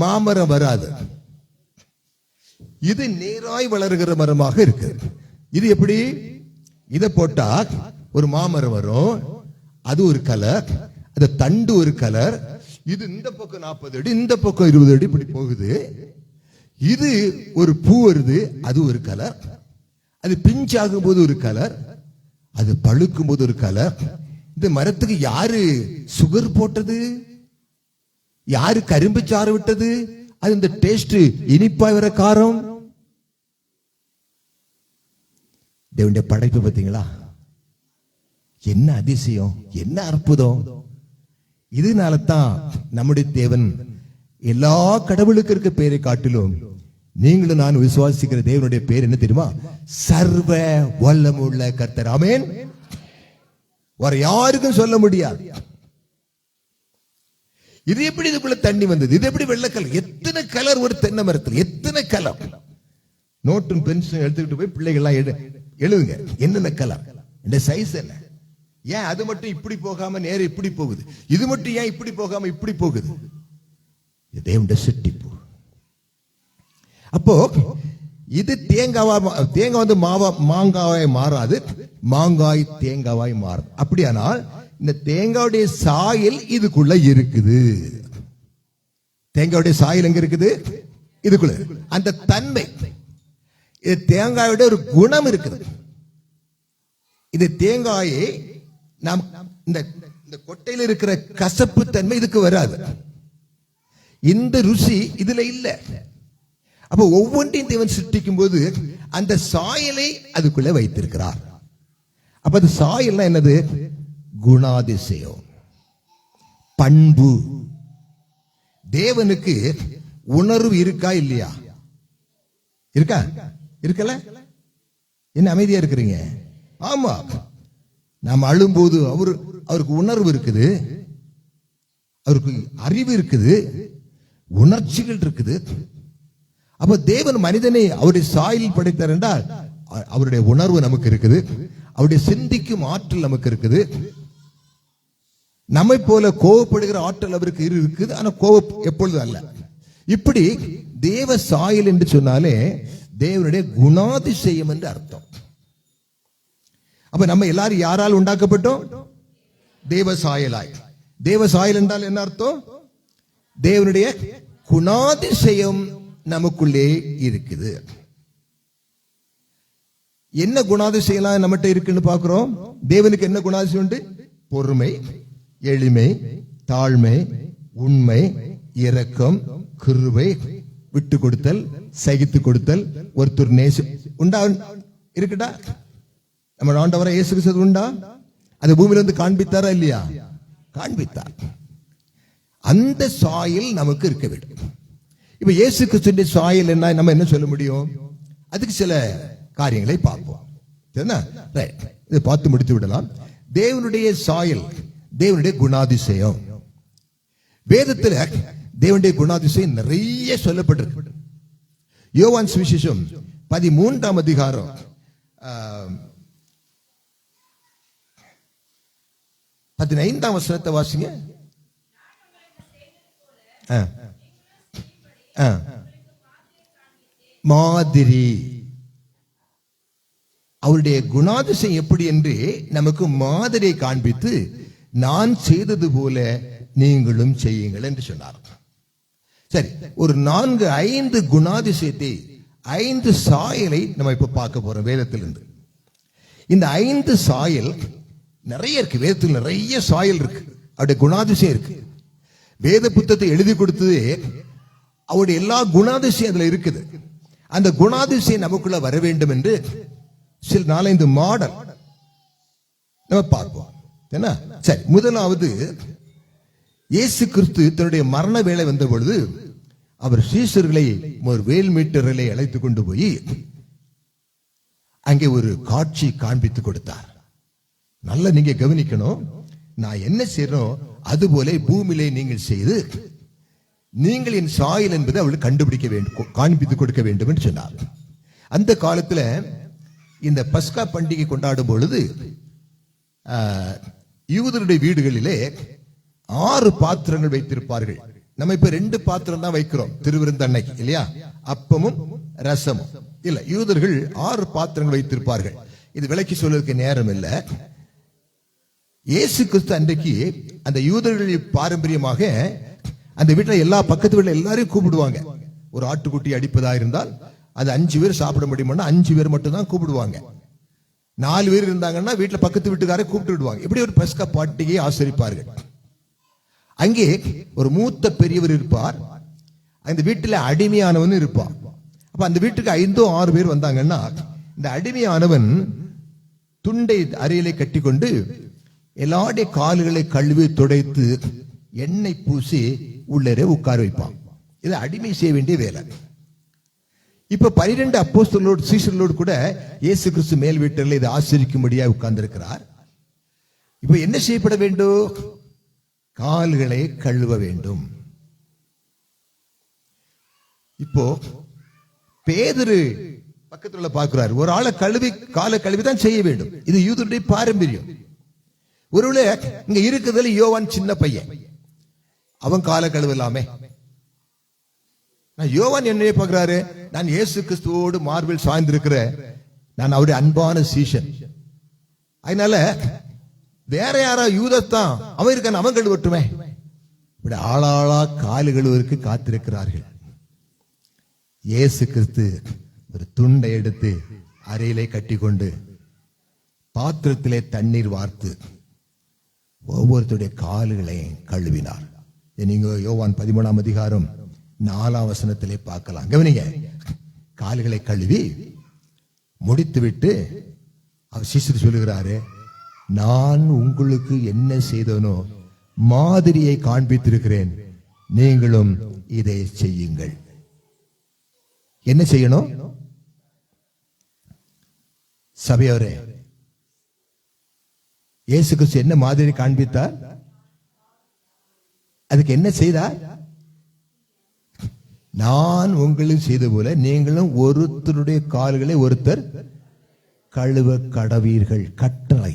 மாமரம் வராது. இது நேராய் வளர்கிற மரமாக இருக்கு. இது எப்படி? இத போட்டா ஒரு மாமரம் வரும், அது ஒரு கலர், அந்த தண்டு ஒரு கலர். இது இந்த பக்கம் 40 அடி, இந்த பக்கம் 20 அடி இப்படி போகுது. இது ஒரு பூ வருது, அது ஒரு கலர். அது பிஞ்சாகும் போது ஒரு கலர், அது பழுக்கும் போது ஒரு கலர். இந்த மரத்துக்கு யாரு சுகர் போட்டது? யாரு கரும்பு சாறு விட்டது? அது இந்த டேஸ்ட் இனிப்பாய் வர காரம். தேவனுடைய படைப்பு பார்த்தீங்களா? என்ன அதிசயம், என்ன அற்புதம்! இதனால தான் நம்முடைய தேவன் எல்லா கடவுளுக்கு இருக்க பேரை காட்டிலும் நீங்களும் நான் விசுவாசிக்கிற தேவனுடைய பேர் என்ன தெரியுமா? சர்வ வல்லமுள்ள கர்த்தர். ஆமென். வேற யாருக்கும் சொல்ல முடியாது. இது எப்படி இதுக்குள்ள தண்ணி வந்தது? இது எப்படி வெள்ளை கலர்? எத்தனை கலர் ஒரு தென்னை மரத்தில், எத்தனை கலர்! நோட்டும் பென்சிலும் எடுத்துக்கிட்டு போய் பிள்ளைகள்லாம் எழுதுங்க, என்னென்ன கலர், இந்த சைஸ் என்ன, ஏன் அது மட்டும் இப்படி போகாம நேர இப்படி போகுது, இது மட்டும் ஏன் இப்படி போகாம இப்படி போகுது? தேவனுடைய சிட்டிப்பு. அப்போ இது தேங்காய் வந்து மாங்காய் மாறாது, மாங்காய் தேங்காவாய் மாறும். அப்படியானால் இந்த தேங்காவுடைய சாயல் இதுக்குள்ள இருக்குது. தேங்காவுடைய சாயல் எங்க இருக்குது? இதுக்குள்ள. அந்த தன்மை, இது தேங்காயோட ஒரு குணம் இருக்குது. இது தேங்காயை நாம் இந்த கொட்டையில் இருக்கிற கசப்பு தன்மை இதுக்கு வராது. இந்த ருசி இதுல இல்ல. அப்ப ஒவ்வொன்றையும் தேவன் சிருஷ்டிக்கும் போது அந்த சாயலை அதுக்குள்ள வைத்திருக்கிறார். அப்ப அது சாயல்னா என்னது? குணாதிசயம், பண்பு. தேவனுக்கு உணர்வு இருக்கா இல்லையா? இருக்கா? இருக்கல? என்ன அமைதியா இருக்கிறீங்க? ஆமா. நாம் அழும்போது அவருக்கு உணர்வு இருக்குது, அவருக்கு அறிவு இருக்குது, உணர்ச்சிகள் இருக்குது. அப்ப தேவன் மனிதனை அவருடைய சாயலில் படைத்தார் என்றால் அவருடைய உணர்வு நமக்கு இருக்குது, அவருடைய சிந்திக்கும் ஆற்றல் நமக்கு இருக்குது. நம்மை போல கோபப்படுகிற ஆற்றல் அவருக்கு இருக்குது, ஆனா கோபம் எப்பொழுது அல்ல. இப்படி தேவ சாயல் என்று சொன்னாலே தேவனுடைய குணாதிசயம் என்று அர்த்தம். அப்ப நம்ம எல்லாரும் யாரால் உண்டாக்கப்பட்டோம்? தேவ சாயலாய். தேவ சாயல் என்றால் என்ன அர்த்தம்? தேவனுடைய குணாதிசயம் நமக்குள்ளே இருக்குது. என்ன குணாதிசயம் நம்மகிட்ட இருக்குன்னு பாக்குறோம். தேவனுக்கு என்ன குணாதிசயம் உண்டு? பொறுமை, எளிமை, தாழ்மை, உண்மை, இரக்கம், கிருபை, விட்டு கொடுத்தல், சகித்து கொடுத்தல், ஒருத்தர் நேசம் உண்டா? இருக்குடா? நம்ம ஆண்டவரை இயேசு கிறிஸ்து உண்டா? அந்த பூமியில வந்து காண்பித்தாரா இல்லையா? காண்பித்தார். அந்த சாயல் நமக்கு இருக்க வேண்டும். இப்ப இயேசு கிறிஸ்துவின் சாயல் என்ன, நம்ம என்ன சொல்ல முடியும்? அதுக்கு சில காரியங்களை பார்ப்போம். இதை பார்த்து முடித்து விடலாம். தேவனுடைய சாயல், தேவனுடைய குணாதிசயம். வேதத்தில் தேவனுடைய குணாதிசயம் நிறைய சொல்லப்பட்டிருக்கு. யோவான் சுவிசேஷம் 13ஆம் அதிகாரம் 15ஆம் வசனத்தை வாசிங்க. மாதிரி அவருடைய குணாதிசயம் எப்படி என்று நமக்கு மாதிரியை காண்பித்து, நான் செய்தது போல நீங்களும் செய்யுங்கள் என்று சொன்னார். சரி, ஒரு 4-5 குணாதிசயத்தை, 5 சாயலை நம்ம இப்ப பார்க்க போறோம் வேதத்திலிருந்து. இந்த 5 சாயல் நிறைய இருக்கு. வேதத்தில் நிறைய சாயல் இருக்கு, அவருடைய குணாதிசயம் இருக்கு. வேத புத்தகத்தை எழுதி கொடுத்தது அவருடைய எல்லா குணாதிசயம் அதுல இருக்குது. அந்த குணாதிசயம் நமக்குள்ள வர வேண்டும் என்று சில 4-5 மாடல் நம்ம பார்ப்போம். என்ன? சரி, முதலாவது இயேசு கிறிஸ்து தன்னுடைய மரண வேளை வந்த பொழுது அவர் சீஷர்களை ஒரு வேல் மீட்டர்களை அழைத்து கொண்டு போய் அங்கே ஒரு காட்சி காண்பித்து கொடுத்தார். நல்ல நீங்க கவனிக்கணும். நான் என்ன செய்யறோம் அதுபோல பூமியிலே நீங்கள் செய்து நீங்கள் என் சாயல் என்பதை அவளுக்கு கண்டுபிடிக்க வேண்டும், காண்பித்து கொடுக்க வேண்டும் என்று சொன்னார். அந்த காலத்துல இந்த பஸ்கா பண்டிகை கொண்டாடும் பொழுது யூதருடைய வீடுகளிலே 6 பாத்திரங்கள் வைத்திருப்பார்கள். நம்ம இப்ப 2 பாத்திரம் தான் வைக்கிறோம் திருவிருந்தன்னைக்கு இல்லையா, அப்பமும் ரசமும். இல்ல, யூதர்கள் 6 பாத்திரங்கள் வைத்திருப்பார்கள். இது விளக்கி சொல்வதற்கு நேரம் இல்லை. இயேசு கிறிஸ்து அன்றைக்கு அந்த யூதர்களின் பாரம்பரியமாக அந்த வீட்டில் எல்லா பக்கத்து வீட்டில் எல்லாரையும் கூப்பிடுவாங்க. ஒரு ஆட்டுக்குட்டி அடிப்பதா இருந்தால் அது 5 பேர் சாப்பிட முடியுமா, 5 பேர் மட்டும் தான் கூப்பிடுவாங்க. 4 பேர் இருந்தாங்கன்னா வீட்டில் பக்கத்து வீட்டுக்காரை கூப்பிட்டு விடுவாங்க. இப்படி ஒரு பஸ்கா பண்டிகையை ஆசரிப்பார்கள். அங்கே ஒரு மூத்த பெரியவர் இருப்பார், அந்த வீட்டில் அடிமையானவன் இருப்பான். அப்ப அந்த வீட்டுக்கு 5 6 பேர் வந்தாங்கன்னா இந்த அடிமையானவன் துண்டை அறையிலே கட்டி கொண்டு எல்லாருடைய கால்களை கழுவி துடைத்து எண்ணெய் பூசி உள்ளே உட்கார வைப்பான். இது அடிமை செய்ய வேண்டிய வேலை. இப்ப 12 அப்போஸ்தலரோடு சீஷர்களோடு கூட இயேசு கிறிஸ்து மேல் வீட்டில் இதை ஆசரிக்கும்படியாக உட்கார்ந்து இருக்கிறார். இப்ப என்ன செய்யப்பட வேண்டும்? கால்களை கழுவ வேண்டும். இப்போ பேதுரு பக்கத்துல பார்க்கிறார், ஒரு ஆளை கழுவி காலை கழுவிதான் செய்ய வேண்டும். இது யூதருடைய பாரம்பரியம். ஒருவேளை இங்க இருக்குதுல யோவான் சின்ன பையன், அவன் காலை கழுவலாமே. யோவான் என்னையே பார்க்கிறாரு, நான் இயேசு கிறிஸ்துவோடு மார்பில் சாய்ந்திருக்கிற, நான் அவருடைய அன்பான சீஷன். அதனால வேற யாரா யூதத்தான் அவன் இருக்கான், அவன் கழுவட்டுமே. இப்படி ஆளாளா காலு கழுவருக்கு காத்திருக்கிறார்கள். இயேசு கிறிஸ்து ஒரு துண்டை எடுத்து அறையிலே கட்டி கொண்டு பாத்திரத்திலே தண்ணீர் வார்த்து ஒவ்வொருத்தருடைய கால்களையும் கழுவினார். நீங்க யோவான் 13ஆம் அதிகாரம் 4ஆம் வசனத்திலே பார்க்கலாம். கவனிங்க, கால்களை கழுவி முடித்து விட்டு அவர் சிஷ்யர் சொல்லுகிறாரு, நான் உங்களுக்கு என்ன செய்தனோ மாதிரியை காண்பித்திருக்கிறேன், நீங்களும் இதை செய்யுங்கள். என்ன செய்யணும்? சபையோரே, இயேசு கிறிஸ்து என்ன மாதிரி காண்பித்தார்? அதுக்கு என்ன செய்தார்? நான் உங்களுக்கு செய்த போல நீங்களும் ஒருத்தருடைய கால்களை ஒருத்தர் கழுவ கடவீர்கள். கட்டளை.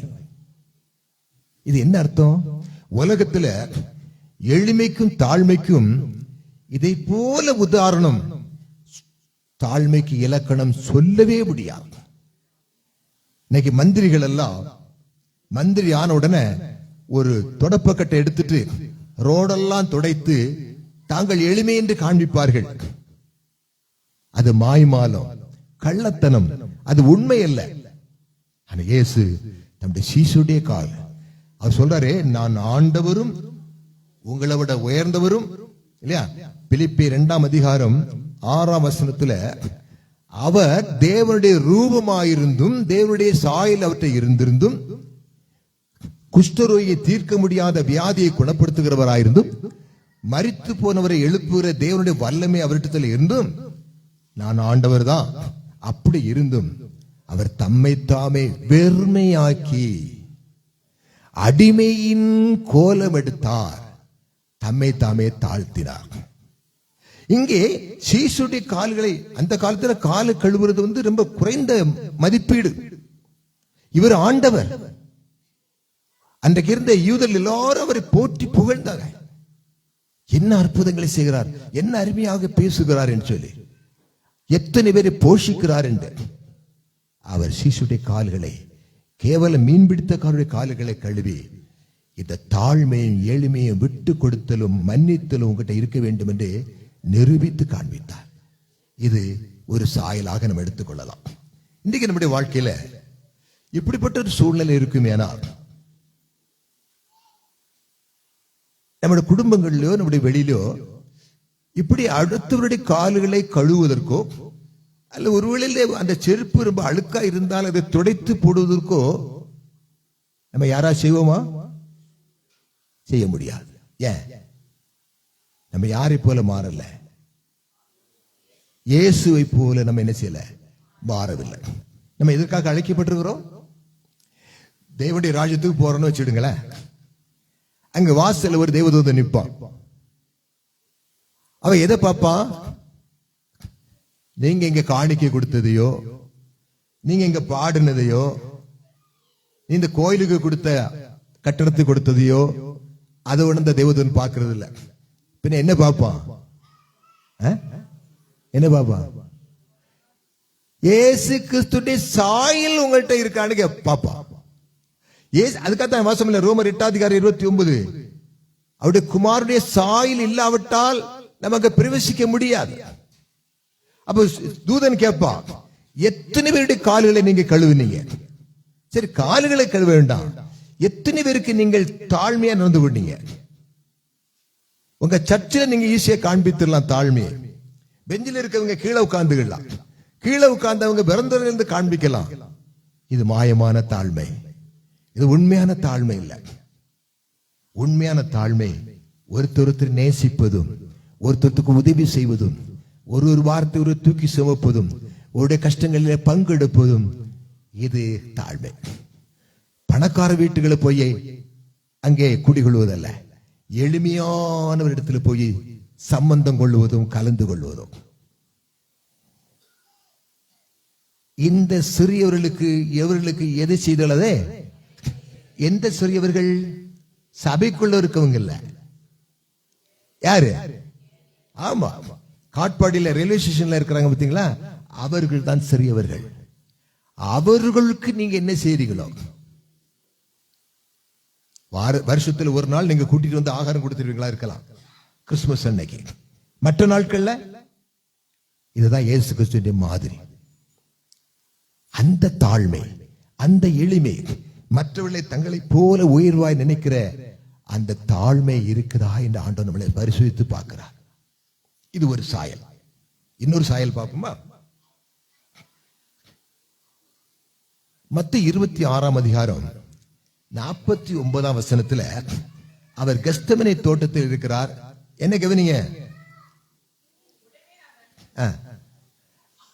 இது என்ன அர்த்தம்? உலகத்துல எளிமைக்கும் தாழ்மைக்கும் இதை போல உதாரணம், தாழ்மைக்கு இலக்கணம் சொல்லவே முடியாது. இன்னைக்கு மந்திரிகள் எல்லாம் மந்திரி ஆன உடனே ஒரு தொடப்பக்கட்டை எடுத்துட்டு ரோடெல்லாம் துடைத்து தாங்கள் எளிமை என்று காண்பிப்பார்கள். அது மாய்மாலம், கள்ளத்தனம், அது உண்மை அல்ல. ஆனா இயேசு நம்முடைய சீசுடைய கால், அவர் சொல்றாரே, நான் ஆண்டவரும் உங்களை விட உயர்ந்தவரும் இல்லையா. பிலிப்பியர் 2ஆம் அதிகாரம் 6ஆம் வசனத்துல அவர் தேவனுடைய ரூபமாயிருந்தும் தேவனுடைய சாயல் அவற்றை இருந்திருந்தும் குஷ்டரோகியை தீர்க்க முடியாத வியாதியை குணப்படுத்துகிறவராயிருந்தும் மரித்து போனவரை எழுப்புகிற தேவனுடைய வல்லமை அவரிடத்தில் இருந்தும் நான் ஆண்டவர் தான் அப்படி இருந்தும் அவர் தம்மை தாமே வெறுமையாக்கி அடிமையின் கோலம் எடுத்தார், தம்மை தாமே தாழ்த்தினார். இங்கே சீசுடைய கால்களை, அந்த காலத்துல காலை கழுவுறது ரொம்ப குறைந்த மதிப்பீடு. இவர் ஆண்டவர். அன்றைக்கு இருந்த யூதர் எல்லாரும் அவரை போற்றி புகழ்ந்தாங்க. என்ன அற்புதங்களை செய்கிறார், என்ன அருமையாக பேசுகிறார் என்று சொல்லி, எத்தனை பேரை போஷிக்கிறார் என்று. அவர் சீசுடைய கால்களை, கேவலம் மீன்பிடித்தக்காரருடைய கால்களை கழுவி இந்த தாழ்மையும் எளிமையும் விட்டு கொடுத்தலும் மன்னித்தலும் உங்ககிட்ட இருக்க வேண்டும் என்று நிரூபித்து காண்பித்தார். இது ஒரு சாயலாக நம்ம எடுத்துக்கொள்ளலாம். இன்றைக்கு நம்முடைய வாழ்க்கையில இப்படிப்பட்ட ஒரு சூழ்நிலை இருக்குமே, ஆனால் நம்முடைய குடும்பங்களிலோ நம்முடைய வெளியிலோ இப்படி அடுத்தவருடைய கால்களை கழுவுவதற்கோ அல்ல ஒருவேளை அந்த செருப்பு ரொம்ப அழுக்கா இருந்தால் அதை துடைத்து போடுவதற்கோ நம்ம யாரா செய்வோமா? செய்ய முடியாது. ஏன்? நம்ம யாரை போல மாறல, இயேசுவை போல நம்ம என்ன செய்யல, மாறவில்லை. நம்ம எதற்காக அழைக்கப்பட்டிருக்கிறோம்? தேவனுடைய ராஜ்யத்துக்கு போறோம்னு வச்சுடுங்களேன். அங்க வாசல்ல ஒரு தேவதூதன் நிற்பான். அவன் எதை பார்ப்பான்? நீங்க இங்க காணிக்கை கொடுத்ததையோ, நீங்க இங்க பாடினதையோ, இந்த கோயிலுக்கு கொடுத்த கட்டணத்துக்கு கொடுத்ததையோ அதை உணர்ந்த தேவதூதன் பார்க்கறது இல்ல. பின்ன என்ன பார்ப்பான்? என்ன பார்ப்பான்? இயேசு கிறிஸ்துடைய சாயல் உங்கள்கிட்ட இருக்கான்னு பாப்பா. அதுக்காக வாசம் இல்ல. ரோமர் 8:29 அவருடைய குமாரனுடைய சாயல் இல்லாவிட்டால் நமக்கு பிரவேசிக்க முடியாது. அப்ப தூதன் கேட்பா, எத்தனை பேருடைய கால்களை நீங்க கழுவுனீங்க? சரி, கால்களை கழுவ வேண்டாம், எத்தனை பேருக்கு நீங்கள் தாழ்மையா நடந்து கொண்டீங்க? உங்க சர்ச்சில் நீங்க ஈஸியா காண்பித்துடலாம் தாழ்மையை. பெஞ்சில் இருக்கவங்க கீழே உட்கார்ந்துக்கலாம், கீழே உட்கார்ந்தவங்க பிறந்தவர்களிருந்து காண்பிக்கலாம். இது மாயமான தாழ்மை, இது உண்மையான தாழ்மை இல்லை. உண்மையான தாழ்மை ஒருத்தர் நேசிப்பதும், ஒருத்தருக்கு உதவி செய்வதும், ஒரு வார்த்தை ஒரு தூக்கி சுமப்பதும், உடைய கஷ்டங்களில் பங்கெடுப்பதும், இது தாழ்மை. பணக்கார வீட்டுகளை போய் அங்கே குடிகொள்வதல்ல, எளிமையானவரிடத்தில் போய் சம்பந்தம் கொள்வதும் கலந்து கொள்வதும். இந்த சிறியவர்களுக்கு எவர்களுக்கு எது செய்துள்ளதே? எந்த சிறியவர்கள்? சபைக்குள்ள இருக்கவங்க இல்ல. யாரு? ஆமா, காட்பாடியில் ரயில்வே ஸ்டேஷன்ல இருக்கிறாங்க பாத்தீங்களா, அவர்கள் தான் சிறியவர்கள். அவர்களுக்கு நீங்க என்ன செய்றீங்களோ, வருஷத்துல ஒரு நாள் நீங்க கூட்டிட்டு வந்து ஆகாரம் கொடுத்துருவீங்களா இருக்கலாம், கிறிஸ்துமஸ் அன்னைக்கு. மற்ற நாட்கள்ல இதுதான் இயேசு கிறிஸ்துவின் மாதிரி. அந்த தாழ்மை, அந்த எளிமை, மற்றவர்களை தங்களை போல உயர்வாய் நினைக்கிற அந்த தாழ்மை இருக்குதா என்று ஆண்டவர் நம்மளை பரிசோதித்து பார்க்கிறார். இது ஒரு சாயல். இன்னொரு சாயல் பார்ப்போமா? மத்தேயு 26 49 வசனத்துல அவர் கெத்செமனே தோட்டத்தில் இருக்கிறார். என்ன கவனிங்க,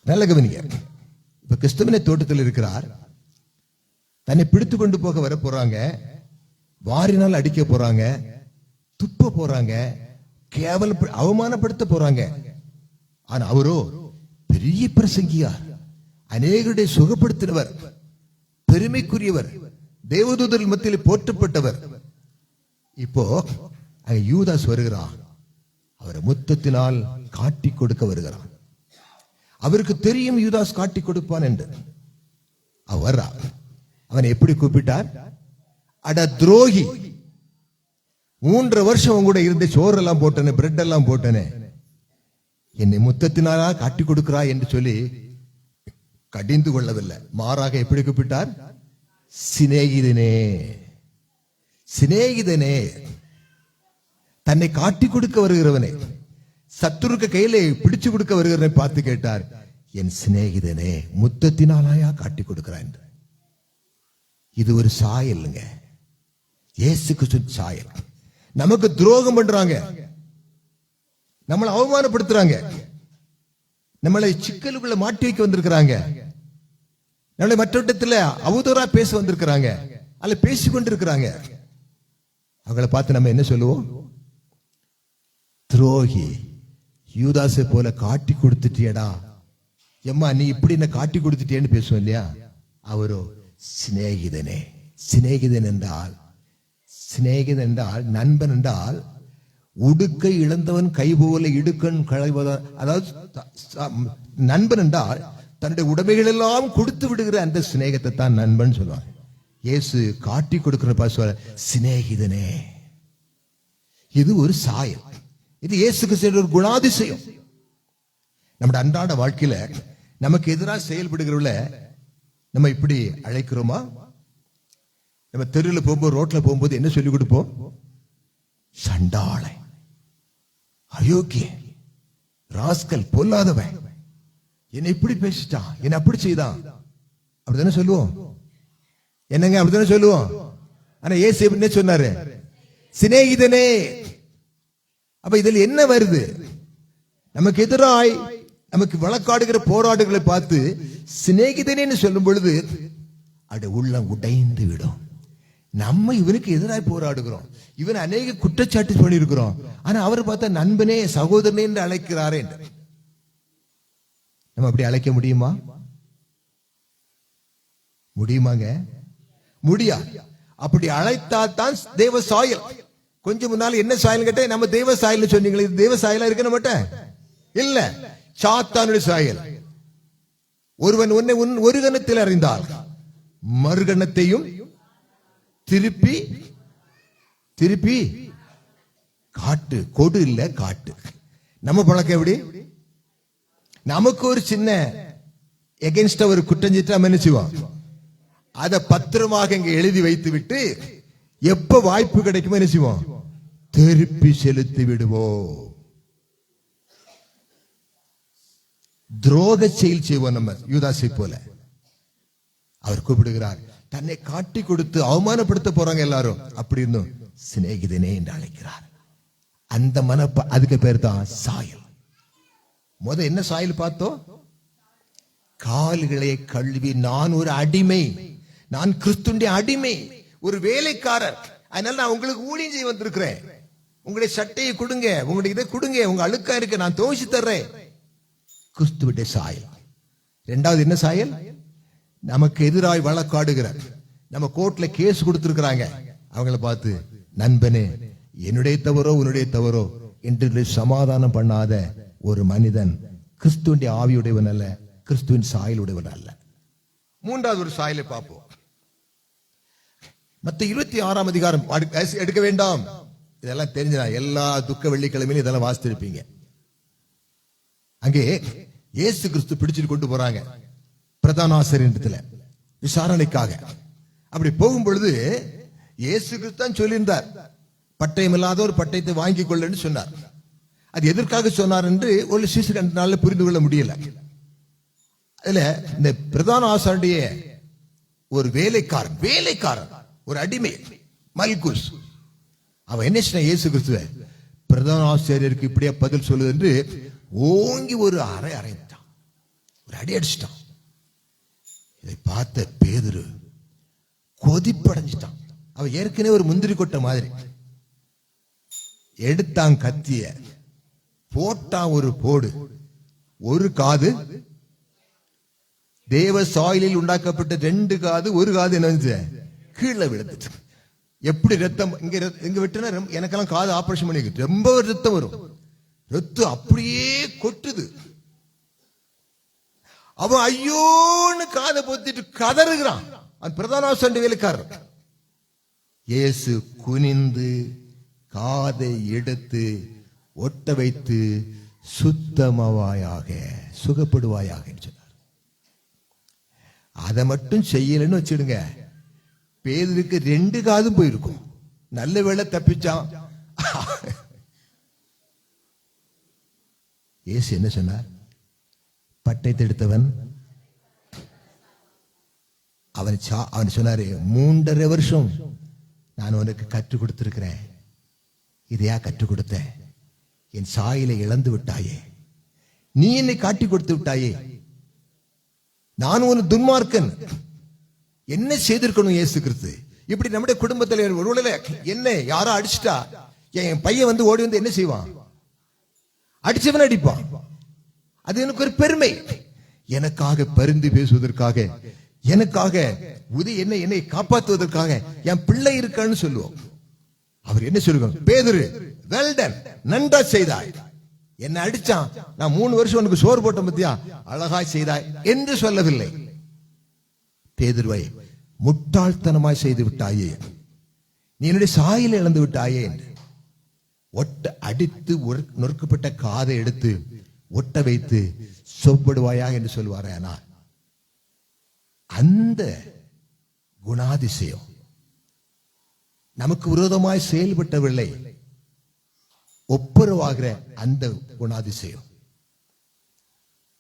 நல்ல கவனிங்க. இப்ப கெத்செமனே தோட்டத்தில் இருக்கிறார். தன்னை பிடித்து கொண்டு போக வர போறாங்க, வாரினால் அடிக்க போறாங்க, துப்ப போறாங்க, கேவல அவமானப்படுத்த போறாங்க. ஆனா அவரோ பெரிய பிரசங்கியார், அநேகருடைய சுகப்படுத்தினவர், பெருமைக்குரியவர், தேவதூதர்கள் மத்தியில் போற்றப்பட்டவர். இப்போ அங்க யூதாஸ் வருகிறான். அவரை முத்தத்தினால் காட்டி கொடுக்க வருகிறான். அவருக்கு தெரியும் யூதாஸ் காட்டி கொடுப்பான் என்று. அவர் அவனை எப்படி கூப்பிட்டார்? அட துரோகி, 3 வருஷம் கூட இருந்து சோறெல்லாம் போட்டனே, பிரெட் எல்லாம் போட்டனே, என்னை முத்தத்தினாலா காட்டி கொடுக்கிறா என்று சொல்லி கடிந்து கொள்ளவில்லை. மாறாக எப்படி கூப்பிட்டார்? சிநேகிதனே, சிநேகிதனே. தன்னை காட்டி கொடுக்க வருகிறவனே, சத்துருக்கு கையிலே பிடிச்சு கொடுக்க வருகிறவனை பார்த்து கேட்டார், என் சிநேகிதனே, முத்தத்தினாலாயா காட்டி கொடுக்கிறான் என்று. இது ஒரு சாயல்ங்க, இயேசு கிறிஸ்து சாயல். நமக்கு துரோகம் பண்றாங்க, நம்மளை அவமானப்படுத்துறாங்க, நம்மளை சிக்கலுக்குள்ள மாட்டி வைக்க வந்திருக்கிறாங்க, நம்மளை மற்றவட்டத்தில் அவதூறா பேச வந்திருக்கிறாங்க, அல்ல பேசி கொண்டிருக்கிறாங்க. அவங்களை பார்த்து நம்ம என்ன சொல்லுவோம்? துரோகி, யூதாசை போல காட்டி கொடுத்துட்டியடா, எம்மா நீ இப்படி என்ன காட்டி கொடுத்துட்டியன்னு பேசுவோம் இல்லையா? அவரோ சிநேகிதனே. சிநேகிதன் என்றால், சிநேகிதன் என்றால் நண்பன் என்றால், உடுக்கை இழந்தவன் கை போல இடுக்கன் களைவதா. அதாவது நண்பன் என்றால் தன்னுடைய உடைமைகள் எல்லாம் கொடுத்து விடுகிற அந்த சிநேகத்தை தான் நண்பன் சொல்லுவாங்க. இயேசு காட்டி கொடுக்கிற பாச சிநேகிதனே. இது ஒரு சாயல், இது இயேசு கிறிஸ்துவின் ஒரு குணாதிசயம். நம்முடைய அன்றாட வாழ்க்கையில நமக்கு எதிராக செயல்படுகிறவள நம்ம இப்படி அழைக்கிறோமா? நம்ம தெருவில் போகும்போது, ரோட்ல போகும்போது என்ன சொல்லி கொடுப்போம்? சண்டாளை, அயோக்கிய, ராஸ்கல், பொல்லாதவன், என்னை இப்படி பேசிட்டான், என்ன அப்படி செய்தான், அப்படித்தானே சொல்லுவோம். என்னங்க அப்படித்தானே சொல்லுவோம். ஆனா இயேசு என்ன சொன்னாரு? சிநேகிதனே. அப்ப இதில் என்ன வருது? நமக்கு எதிராய் நமக்கு வழக்காடுகிற போராடுகளை பார்த்து சிநேகிதனே சொல்லும் பொழுது அது உள்ளம் உடைந்து விடும். நம்ம இவனுக்கு எதிராக போராடுகிறோம், இவன் அநேக குற்றச்சாட்டு பண்ணியிருக்கிறோம். ஆனா அவர் பார்த்தா நண்பனே சகோதரனே என்று அழைக்கிறாரே. நம்ம அப்படி அழைக்க முடியுமா? முடியுமாங்க? முடியா. அப்படி அழைத்தால் தான் தேவ சாயல். கொஞ்சம் முன்னால என்ன சாயல் கேட்ட, நம்ம தேவ சாயல் சொன்னீங்களே, இது தேவ சாயலா இருக்க மாட்டேன் இல்ல, சாத்தானுடைய சாயல். ஒருவன் உன்னை ஒரு கணத்தில் அறிந்தால் மறுகணத்தையும் திருப்பி திருப்பி காட்டு. கொடு இல்ல, காட்டு. நம்ம பழக்கம் எப்படி? நமக்கு ஒரு சின்ன எகென்ஸ்டா ஒரு குற்றஞ்சிட்டு நம்ம என்ன செய்வோம், அதை பத்திரமாக இங்க எழுதி வைத்து விட்டு எப்ப வாய்ப்பு கிடைக்குமோ என்ன செய்வோம், திருப்பி செலுத்தி விடுவோம். துரோக செயல் செய்வோம் நம்ம யூதாசை போல. அவர் கூப்பிடுகிறார், தன்னை காட்டி கொடுத்து அவமானப்படுத்த போறாங்க எல்லாரும், அப்படி இருந்தும் சிநேகிதனே என்று அழைக்கிறார். அந்த அதுக்கு பேர் தான் சாயல். என்ன சாயல் பார்த்தோம்? கால்களை கழுவி, நான் ஒரு அடிமை, நான் கிறிஸ்துவின் அடிமை, ஒரு வேலைக்காரர், அதனால நான் உங்களுக்கு ஊழியம் செய்ய வந்திருக்கிறேன். உங்களுடைய சட்டையை கொடுங்க, உங்களுடைய இதை கொடுங்க, உங்க அழுக்கா இருக்கு, நான் துவைச்சு தர்றேன். கிறிஸ்துவின் சாயல். இரண்டாவது என்ன சாயல்? நமக்கு எதிராக வழக்காடுகிறார், நம்ம கோர்ட்ல கேஸ் கொடுத்திருக்கிறாங்க, அவங்களை பார்த்து நண்பனே என்னுடைய தவறோ உன்னுடைய தவறோ என்று சமாதானம் பண்ணாத ஒரு மனிதன் கிறிஸ்துவின் ஆவியுடையவன் அல்ல, கிறிஸ்துவின் சாயல் உடையவன் அல்ல. மூன்றாவது ஒரு சாயலை பார்ப்போம். மத்த 26ஆம் அதிகாரம் எடுக்க வேண்டாம், இதெல்லாம் தெரிஞ்சா எல்லா துக்க வெள்ளிக்கிழமையிலும் இதெல்லாம் வாசித்திருப்பீங்க. அங்கே இயேசு கிறிஸ்து பிடிச்சிட்டு கொண்டு போறாங்க பிரதான ஆசிரியரிடத்துல விசாரணைக்காக. அப்படி போகும் பொழுது இயேசு கிறிஸ்து தான் சொல்லியிருந்தார், பட்டயம் இல்லாத ஒரு பட்டயத்தை வாங்கி கொள்ளன்னு சொன்னார். அது எதற்காக சொன்னார் என்று ஒரு சீசர் 2 நாள்ல புரிந்து கொள்ள முடியல. அதுல இந்த பிரதான ஆசாரிய ஒரு வேலைக்காரன் ஒரு அடிமை மல்குஸ், அவன் என்ன சொன்ன, இயேசு கிறிஸ்துவ பிரதான ஆசிரியருக்கு இப்படியா பதில் சொல்லுது என்று ஓங்கி ஒரு அறைஞ்சிட்டான், ஒரு அடி அடிச்சிட்டான். இதை பார்த்த பேதுரு கொதிப்படைஞ்சிட்டான். அவன் ஏற்கனவே ஒரு முந்திரி கொட்டை மாதிரி எடுத்தான் கத்திய, போட்டான் ஒரு போடு. ஒரு காது தேவ சாயலில் உண்டாக்கப்பட்ட 2 காது, ஒரு காது என்ன கீழே விழுந்துச்சு. எப்படி ரத்தம் இங்க விட்டுனா, எனக்கெல்லாம் காது ஆபரேஷன் பண்ணி ரொம்ப ரத்தம் வரும், ரத்தம் அப்படியே கொட்டுது. அவன் ஐயோன்னு காதை பொத்திட்டு கதறுகிறான். அந்த பிரதான வேலைக்காரர் இயேசு குனிந்து காதை எடுத்து ஒட்ட வைத்து சுத்தமாவாயாக, சுகப்படுவாயாக சொன்னார். அதை மட்டும் செய்யலன்னு வச்சிடுங்க, பேதுருக்கு 2 காதும் போயிருக்கும். நல்ல வேளை தப்பிச்சான். இயேசு என்ன சொன்னார்? பட்டயத்தை எடுத்தவன் அவன் சொன்னாரு, 3.5 வருஷம் நான் உனக்கு கற்றுக் கொடுத்திருக்கிறேன், இதையா கற்றுக் கொடுத்த? என் சாயலை இழந்து விட்டாயே, நீ என்னை காட்டி கொடுத்து விட்டாயே, நான் ஒரு துன்மார்க்கன், என்ன செய்திருக்கணும் இயேசு கிறிஸ்து? இப்படி நம்முடைய குடும்பத்தில் ஒருவேளை என்ன யாரோ அடிச்சுட்டா, என் பையன் வந்து ஓடி வந்து என்ன செய்வான்? அடிச்சவன் அடிப்பான். அது எனக்கு ஒரு பெருமை. எனக்காக பரிந்து பேசுவதற்காக, எனக்காக என்னை காப்பாற்றுவதற்காக என் பிள்ளை இருக்கான்னு சொல்லுவோம். அவர் என்ன சொல்லுவாங்க? பேதுரு, வெல் டன், நன்றா செய்தாய். என்ன அடிச்சான், நான் 3 வருஷம் உனக்கு சோறு போட்ட பத்தியா, அழகாய் செய்தாய் என்று சொல்லவில்லை. பேதுருவை முட்டாள்தனமாய் செய்து விட்டாயே, நீ என்னுடைய சாயலை இழந்து விட்டாயே என்று ஒட்ட அடித்து நொறுக்கப்பட்ட காதை எடுத்து ஒட்ட வைத்து சொப்படுவாயா என்று சொல்வாரே. ஆனால் அந்த குணாதிசயம் நமக்கு விரோதமாய் செயல்பட்டவில்லை, ஒப்புரவாகிற அந்த குணாதிசயம்,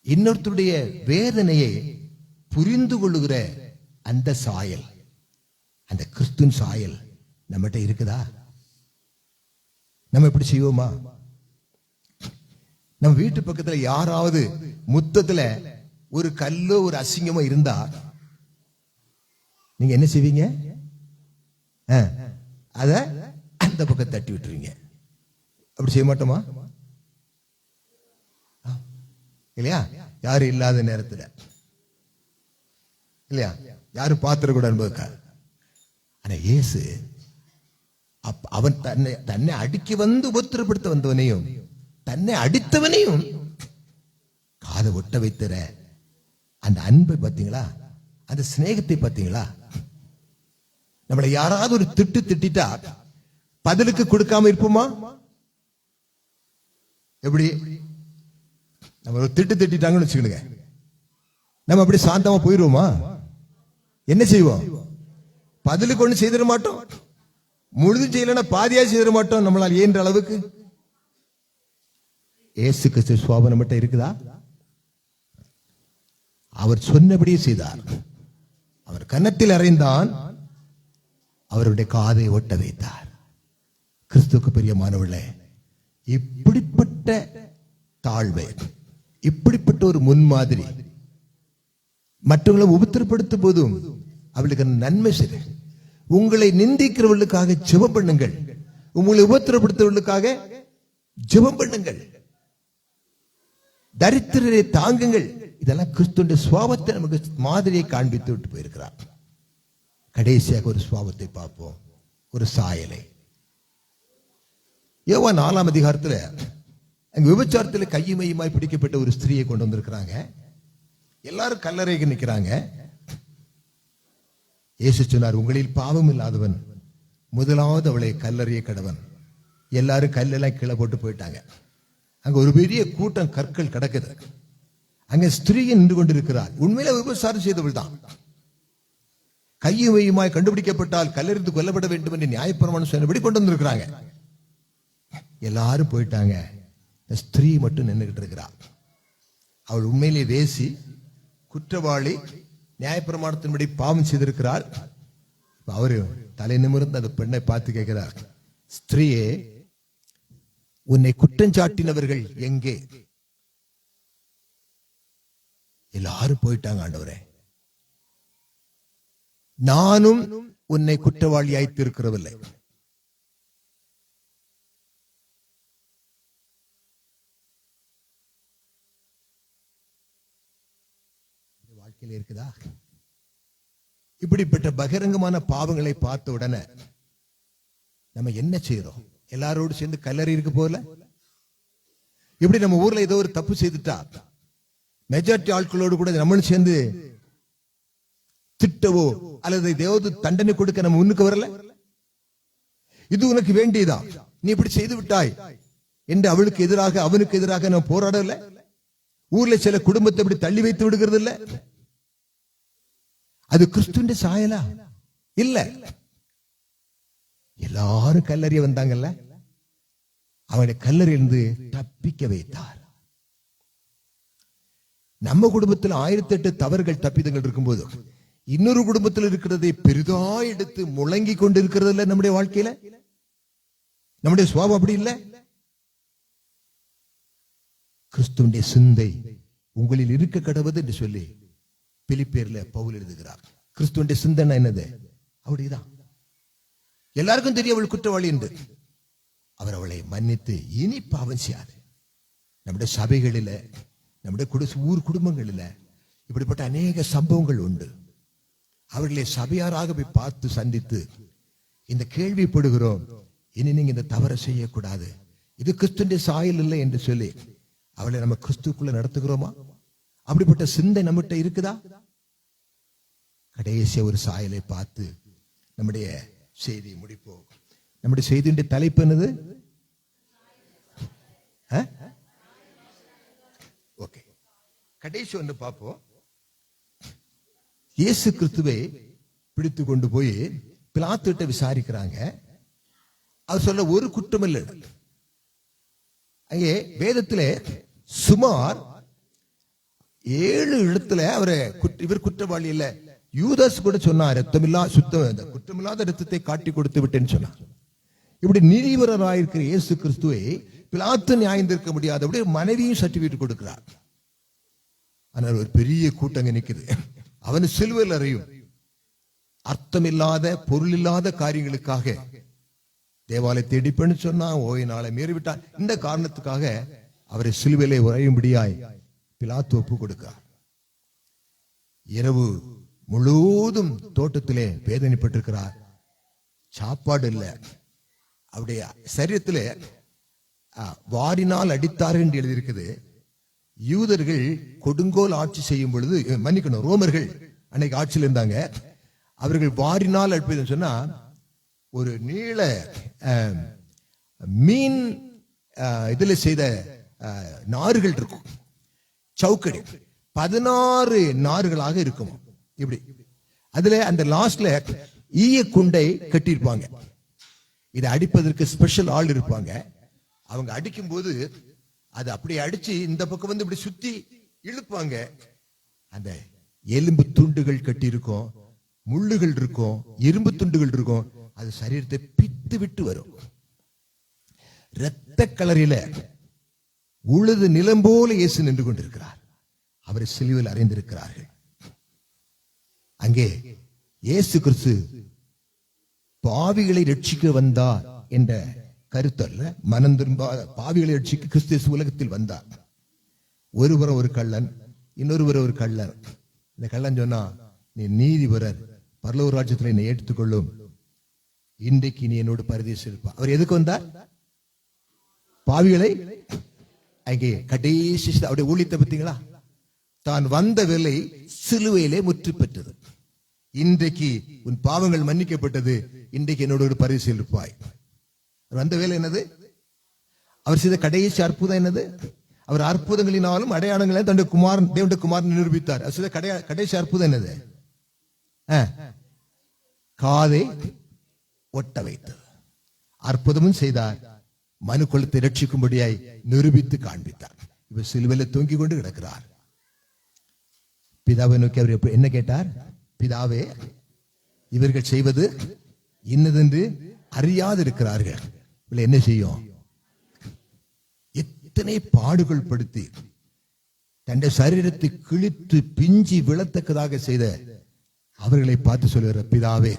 இன்னொருத்தருடைய வேதனையை புரிந்து கொள்ளுகிற அந்த சாயல், அந்த கிறிஸ்துவின் சாயல் நம்மகிட்ட இருக்குதா? நம்ம எப்படி செய்வோமா? நம்ம வீட்டு பக்கத்துல யாராவது முத்தத்துல ஒரு கல்லோ ஒரு அசிங்கமோ இருந்தா நீங்க என்ன செய்வீங்க? அத அந்த பக்கம் தட்டி விட்டுருவீங்க. அப்படி செய்ய மாட்டோமா இல்லையா? யாரும் இல்லாத நேரத்தில் இல்லையா, யாரும் பாத்திர கூட என்பதுக்காக. ஆனா இயேசு அவன் தன்னை அடிக்க வந்து உபத்திரப்படுத்த வந்தவனையும் தன்னை அடித்தவனையும் காதை ஒட்ட வைத்தற அந்த அன்பை பார்த்தீங்களா, அந்த சிநேகத்தை பார்த்தீங்களா? நம்மளை யாராவது ஒரு திட்டிட்டா பதிலுக்கு கொடுக்காம இருப்போமா? எப்படி? நம்ம ஒரு திட்டிட்டாங்கன்னு வச்சுக்கணுங்க, நம்ம அப்படி சாந்தமா போயிருவோமா? என்ன செய்வோம்? பதிலுக்கு ஒண்ணு செய்திட மாட்டோம், முழுதும் செய்யலன்னா பாதியா செய்திட மாட்டோம் நம்மளால் ஏன்ற அளவுக்கு. இயேசு கிறிஸ்து சுபாவம் நம்மகிட்ட இருக்குதா? அவர் சொன்னபடியே செய்தார். அவர் கன்னத்தில் அறைந்தான், அவருடைய காதை ஒட்ட வைத்தார். கிறிஸ்துவுக்கு பிரியமானவர்களே, இப்படிப்பட்ட தாழ்வை, இப்படிப்பட்ட ஒரு முன்மாதிரி மற்றவங்களை உபத்திரப்படுத்தும் போதும் அவளுக்கு நன்மை செய்ய. உங்களை நிந்திக்கிறவர்களுக்காக ஜெபம் பண்ணுங்கள், உங்களை உபத்திரப்படுத்துவர்களுக்காக ஜெபம் பண்ணுங்கள், தரித்திரரை தாங்குங்கள். இதெல்லாம் கிறிஸ்துவின் சுபாவத்தை நமக்கு மாதிரியை காண்பித்து விட்டு போயிருக்கிறார். கடைசியாக ஒரு சுபாவத்தை பார்ப்போம், ஒரு சாயலை. யோவான் 4ஆம் அதிகாரத்தில் அங்க விபச்சாரத்தில் கையுமையுமாய் பிடிக்கப்பட்ட ஒரு ஸ்திரியை கொண்டு வந்திருக்கிறாங்க. எல்லாரும் கல்லறைக்கு நிற்கிறாங்க. இயேசு சொன்னார், உங்களில் பாவம் இல்லாதவன் முதலாவது அவளை கல்லறைய கடவன். எல்லாரும் கல்லெல்லாம் கீழே போட்டு போயிட்டாங்க. அங்க ஒரு பெரிய கூட்டம் கற்கள் கிடக்குது. அங்க ஸ்திரீயை நின்று கொண்டிருக்கிறார். உண்மையில விபச்சாரம் செய்தவள் தான். கையுமையுமாய் கண்டுபிடிக்கப்பட்டால் கல்லெறிந்து கொல்லப்பட வேண்டும் என்று நியாயப்பிரமாணம் சொன்னபடி கொண்டு வந்திருக்கிறாங்க. எல்லாரும் போயிட்டாங்க, ஸ்திரீ மட்டும் நின்றுகிட்டு இருக்கிறார். அவள் உண்மையிலே வேசி, குற்றவாளி, நியாயப்பிரமாணத்தின்படி பாவம் செய்திருக்கிறார். அவரு தலை நிமிர்ந்து அந்த பெண்ணை பார்த்து கேட்கிறார், ஸ்திரீயே, உன்னை குற்றஞ்சாட்டினவர்கள் எங்கே? எல்லாரும் போயிட்டாங்க ஆண்டவரே, நானும் உன்னை குற்றவாளியாய் தீர்க்கிறவில்லை. வாழ்க்கையில் இருக்குதா? இப்படிப்பட்ட பகிரங்கமான பாவங்களை பார்த்த உடனே நம்ம என்ன செய்யறோம்? எல்லாரோடு சேர்ந்து கல்லறை இருக்கு போல. இப்படி நம்ம ஊர்ல ஏதோ ஒரு தப்பு செய்துட்டா மெஜாரிட்டி ஆட்களோடு கூட நம்மளும் சேர்ந்து திட்டவோ அல்லது ஏதாவது தண்டனை கொடுக்க நம்ம முன்னுக்கு வரல. இது உனக்கு வேண்டியதா, நீ இப்படி செய்து விட்டாய் என்று அவளுக்கு எதிராக அவனுக்கு எதிராக நம்ம போராடல. ஊர்ல சில குடும்பத்தை இப்படி தள்ளி வைத்து விடுகிறது இல்ல. அது கிறிஸ்துவின் சாயலா? இல்ல. எல்லாரும் கல்லறிய வந்தாங்கல்ல, அவனை கல்லறையிலிருந்து தப்பிக்க வைத்தார். நம்ம குடும்பத்தில் 1008 தவறுகள் தப்பிதங்கள் இருக்கும்போது இன்னொரு குடும்பத்தில் இருக்கிறதை பெரிதா எடுத்து முழங்கி கொண்டு இருக்கிறது இல்ல. நம்முடைய வாழ்க்கையில நம்முடைய சுபாவம் அப்படி இல்லை. கிறிஸ்துவினுடைய சிந்தை உங்களில் இருக்க கடவுது என்று சொல்லி பிலிப்பியர்ல பவுல் எழுதுகிறார். கிறிஸ்துவினுடைய சிந்தனை என்னது? அப்படிதான். எல்லாருக்கும் தெரியும் அவள் குற்றவாளி என்று. அவர் அவளை மன்னித்து இனி பாவம் செய்யாது. நம்முடைய சபைகளில, நம்முடைய ஊர் குடும்பங்களில இப்படிப்பட்ட அநேக சம்பவங்கள் உண்டு. அவர்களை சபையாராக போய் பார்த்து சந்தித்து இந்த கேள்விப்படுகிறோம், இனி நீங்க இந்த தவறை செய்யக்கூடாது, இது கிறிஸ்துவின் சாயல் இல்லை என்று சொல்லி அவளை நம்ம கிறிஸ்துக்குள்ள நடத்துகிறோமா? அப்படிப்பட்ட சிந்தை நம்மகிட்ட இருக்குதா? கடைசிய ஒரு சாயலை பார்த்து நம்முடைய செய்தியை முடிப்போம். நம்முடைய செய்தியுடைய தலைப்பு என்னது? ஓகே, கடைசி ஒன்று பார்ப்போம். இயேசு கிறிஸ்துவை பிடித்து கொண்டு போய் பிலாத்துட்ட விசாரிக்கிறாங்க. அவர் சொல்ல ஒரு குற்றம் இல்லை. அங்கே வேதத்திலே சுமார் 7 இடத்துல அவரை இவர் குற்றவாளி இல்ல, யூதாஸ் கூட சொன்னார், குற்றமில்லாத ரத்தத்தை காட்டி கொடுத்து விட்டேன்னு சொன்னார். இப்படி நீதிபரராயிருக்கிற இயேசு கிறிஸ்துவை பிலாத்து நியாயந்திருக்க முடியாது. அப்படியே மனைவியும் சர்டிபிகேட் கொடுக்கிறார். ஆனால் ஒரு பெரிய கூட்டங்க நிக்குது. அவனு சிலுவையில் அறையும். அர்த்தமில்லாத பொருள் இல்லாத காரியங்களுக்காக தேவாலயத்தை இடிப்பேன்னு சொன்னா, ஓய்நாளை மீறிவிட்டார். இந்த காரணத்துக்காக அவரை சிலுவையிலே உறையும்படியாய் பிலாத்து ஒப்பு கொடுக்கிறார். இரவு முழுவதும் தோட்டத்திலே வேதனைப்பட்டிருக்கிறார். சாப்பாடு இல்லை. அவருடைய சரீரத்திலே வாரினால் அடித்தார்கள் என்று எழுதியிருக்குது. யூதர்கள் கொடுங்கோல் ஆட்சி செய்யும் பொழுது, மன்னிக்கணும், ரோமர்கள் அன்னைக்கு ஆட்சியில் இருந்தாங்க. அவர்கள் வாரினால் அடிப்பதுன்னு சொன்னா, ஒரு நீள மீன் இதுல செய்த நார்கள் இருக்கும், சவுக்கடி 16 நார்களாக இருக்கும். இப்படி அதுல அந்த லாஸ்ட்ல ஈய குண்டை கட்டியிருப்பாங்க. இதை அடிப்பதற்கு ஸ்பெஷல் ஆள் இருப்பாங்க. அவங்க அடிக்கும் போது அது அப்படியே அடிச்சு இந்த பக்கம் வந்து இப்படி சுத்தி இழுப்பாங்க. அந்த எலும்பு துண்டுகள் கட்டி இருக்கும், முள்ளுகள் இருக்கும், இரும்பு துண்டுகள் இருக்கும். அது சரீரத்தை பித்து விட்டு வரும். இரத்த கலரில உழுது நிலம் போல இயேசு நின்று கொண்டிருக்கிறார். அவரை சிலுவையில் அறைந்திருக்கிறார்கள். அங்கே இயேசு கிறிஸ்து பாவிகளை ரட்சிக்க வந்தார் என்ற கருத்தல்ல, மனம் திரும்பாத பாவிகளை ரட்சிக்க கிறிஸ்து உலகத்தில் வந்தார். ஒருவரும் ஒரு கள்ளன், இன்னொருவர் ஒரு கள்ளன். இந்த கள்ளன் சொன்னா, நீ நீதிபரர், பரலோக ராஜ்யத்தில் என்னை ஏற்றுக்கொள்ளும், இன்றைக்கு நீ என்னோடு பரதேசில் இருப்பா. அவர் எதுக்கு வந்தார்? பாவிகளை அங்கே கடைசி அவருடைய ஊழியத்தை பார்த்தீங்களா? தான் வந்த வேலை சிலுவையிலே முற்று பெற்றது. இன்றைக்கு உன் பாவங்கள் மன்னிக்கப்பட்டது, இன்றைக்கு என்னோட பரிசில் இருப்பாய். வந்த வேலை என்னது? அவர் செய்த கடைசி அற்புதம் என்னது? அவர் அற்புதங்களினாலும் அடையாளங்களையும் தன்னுடைய குமாரன், தேவனுடைய குமாரன் நிரூபித்தார். அவர் செய்த கடைசி அற்புதம் என்னது? காதை ஒட்ட வைத்தது. அற்புதமும் செய்தார், மனு குலத்தை ரட்சிக்கும்படியாய் நிரூபித்து காண்பித்தார். இவர் சிலுவையில் தொங்கிக் கொண்டு கிடக்கிறார். பிதாவை நோக்கி அவர் என்ன கேட்டார்? பிதாவே, இவர்கள் செய்வது இன்னதென்று அறியாது இருக்கிறார்கள். என்ன செய்யும்? எத்தனை பாடுகள் படுத்தி தன்னுடைய சரீரத்தை கிழித்து பிஞ்சி விழத்தக்கதாக செய்த அவர்களை பார்த்து சொல்லுகிற, பிதாவே,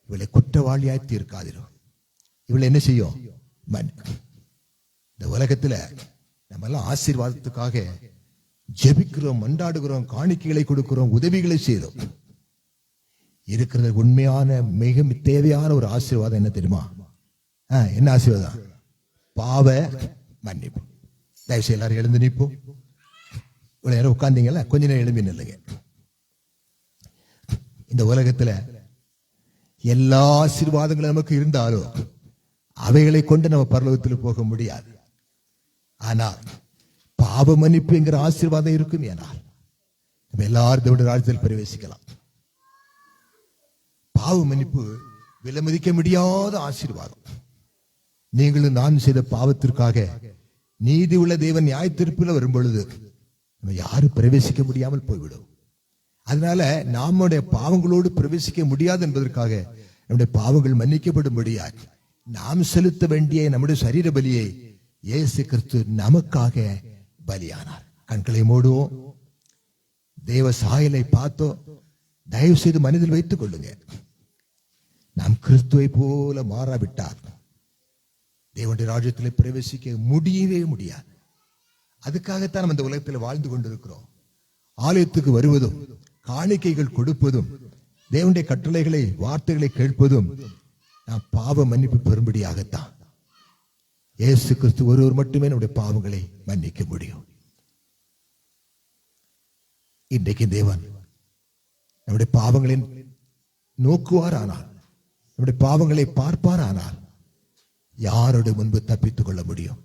இவளை குற்றவாளியாய் தீர்க்காதிரும். இவளை என்ன செய்யும்? இந்த உலகத்துல நம்ம எல்லாம் ஆசீர்வாதத்துக்காக ஜெபிக்கிறோம், மன்றாடுகிறோம், காணிக்கைகளை கொடுக்கிறோம், உதவிகளை செய்கிறோம். இருக்கிறது உண்மையான மிக தேவையான ஒரு ஆசீர்வாதம் என்ன தெரியுமா? என்ன ஆசீர்வாதம்? பாவ மன்னிப்பு. தயவுசெய்து எல்லாரும் எழுந்து நிற்போம். இவ்வளவு நேரம் உட்கார்ந்தீங்கல்ல, கொஞ்ச நேரம் எழும்பி நில்லுங்க. இந்த உலகத்துல எல்லா ஆசீர்வாதங்களும் நமக்கு இருந்தாலும் அவைகளை கொண்டு நம்ம பரலோகத்தில் போக முடியாது. ஆனால் பாவ மன்னிப்பு என்கிற ஆசீர்வாதம் இருக்கும். ஏனால் நம்ம எல்லாரும் தேவனுடைய ராஜ்யத்தில் பிரவேசிக்கலாம். பாவ மன்னிப்பு விலை மதிக்க முடியாத ஆசீர்வாதம். நீங்களும் நான் செய்த பாவத்திற்காக நீதி உள்ள தேவன் நியாய தீர்ப்பில் வரும் பொழுது நம்ம யாரும் பிரவேசிக்க முடியாமல் போய்விடும். அதனால நம்முடைய பாவங்களோடு பிரவேசிக்க முடியாது என்பதற்காக நம்முடைய பாவங்கள் மன்னிக்கப்படும்படியாக நாம் செலுத்த வேண்டிய நம்முடைய சரீர பலியை இயேசு கிறிஸ்து நமக்காக பலியானார். கண்களை மூடுவோம். தேவ சாயலை பார்த்தோ தயவு செய்து மனதில் வைத்துக் கொள்ளுங்க. நாம் கிறிஸ்துவை போல மாறாவிட்டார் தேவனுடைய ராஜ்யத்தில் பிரவேசிக்க முடியவே முடியாது. அதுக்காகத்தான் நம்ம இந்த உலகத்தில் வாழ்ந்து கொண்டிருக்கிறோம். ஆலயத்துக்கு வருவதும், காணிக்கைகள் கொடுப்பதும், தேவனுடைய கட்டளைகளை வார்த்தைகளை கேட்பதும் நாம் பாவ மன்னிப்பு பெறும்படியாகத்தான். இயேசு கிறிஸ்து ஒருவர் மட்டுமே நம்முடைய பாவங்களை மன்னிக்க முடியும். இன்றைக்கு தேவன் நம்முடைய பாவங்களை நோக்குவார் ஆனால், நம்முடைய பாவங்களை பார்ப்பார் ஆனால், யாரோட முன்பு தப்பித்துக் கொள்ள முடியும்?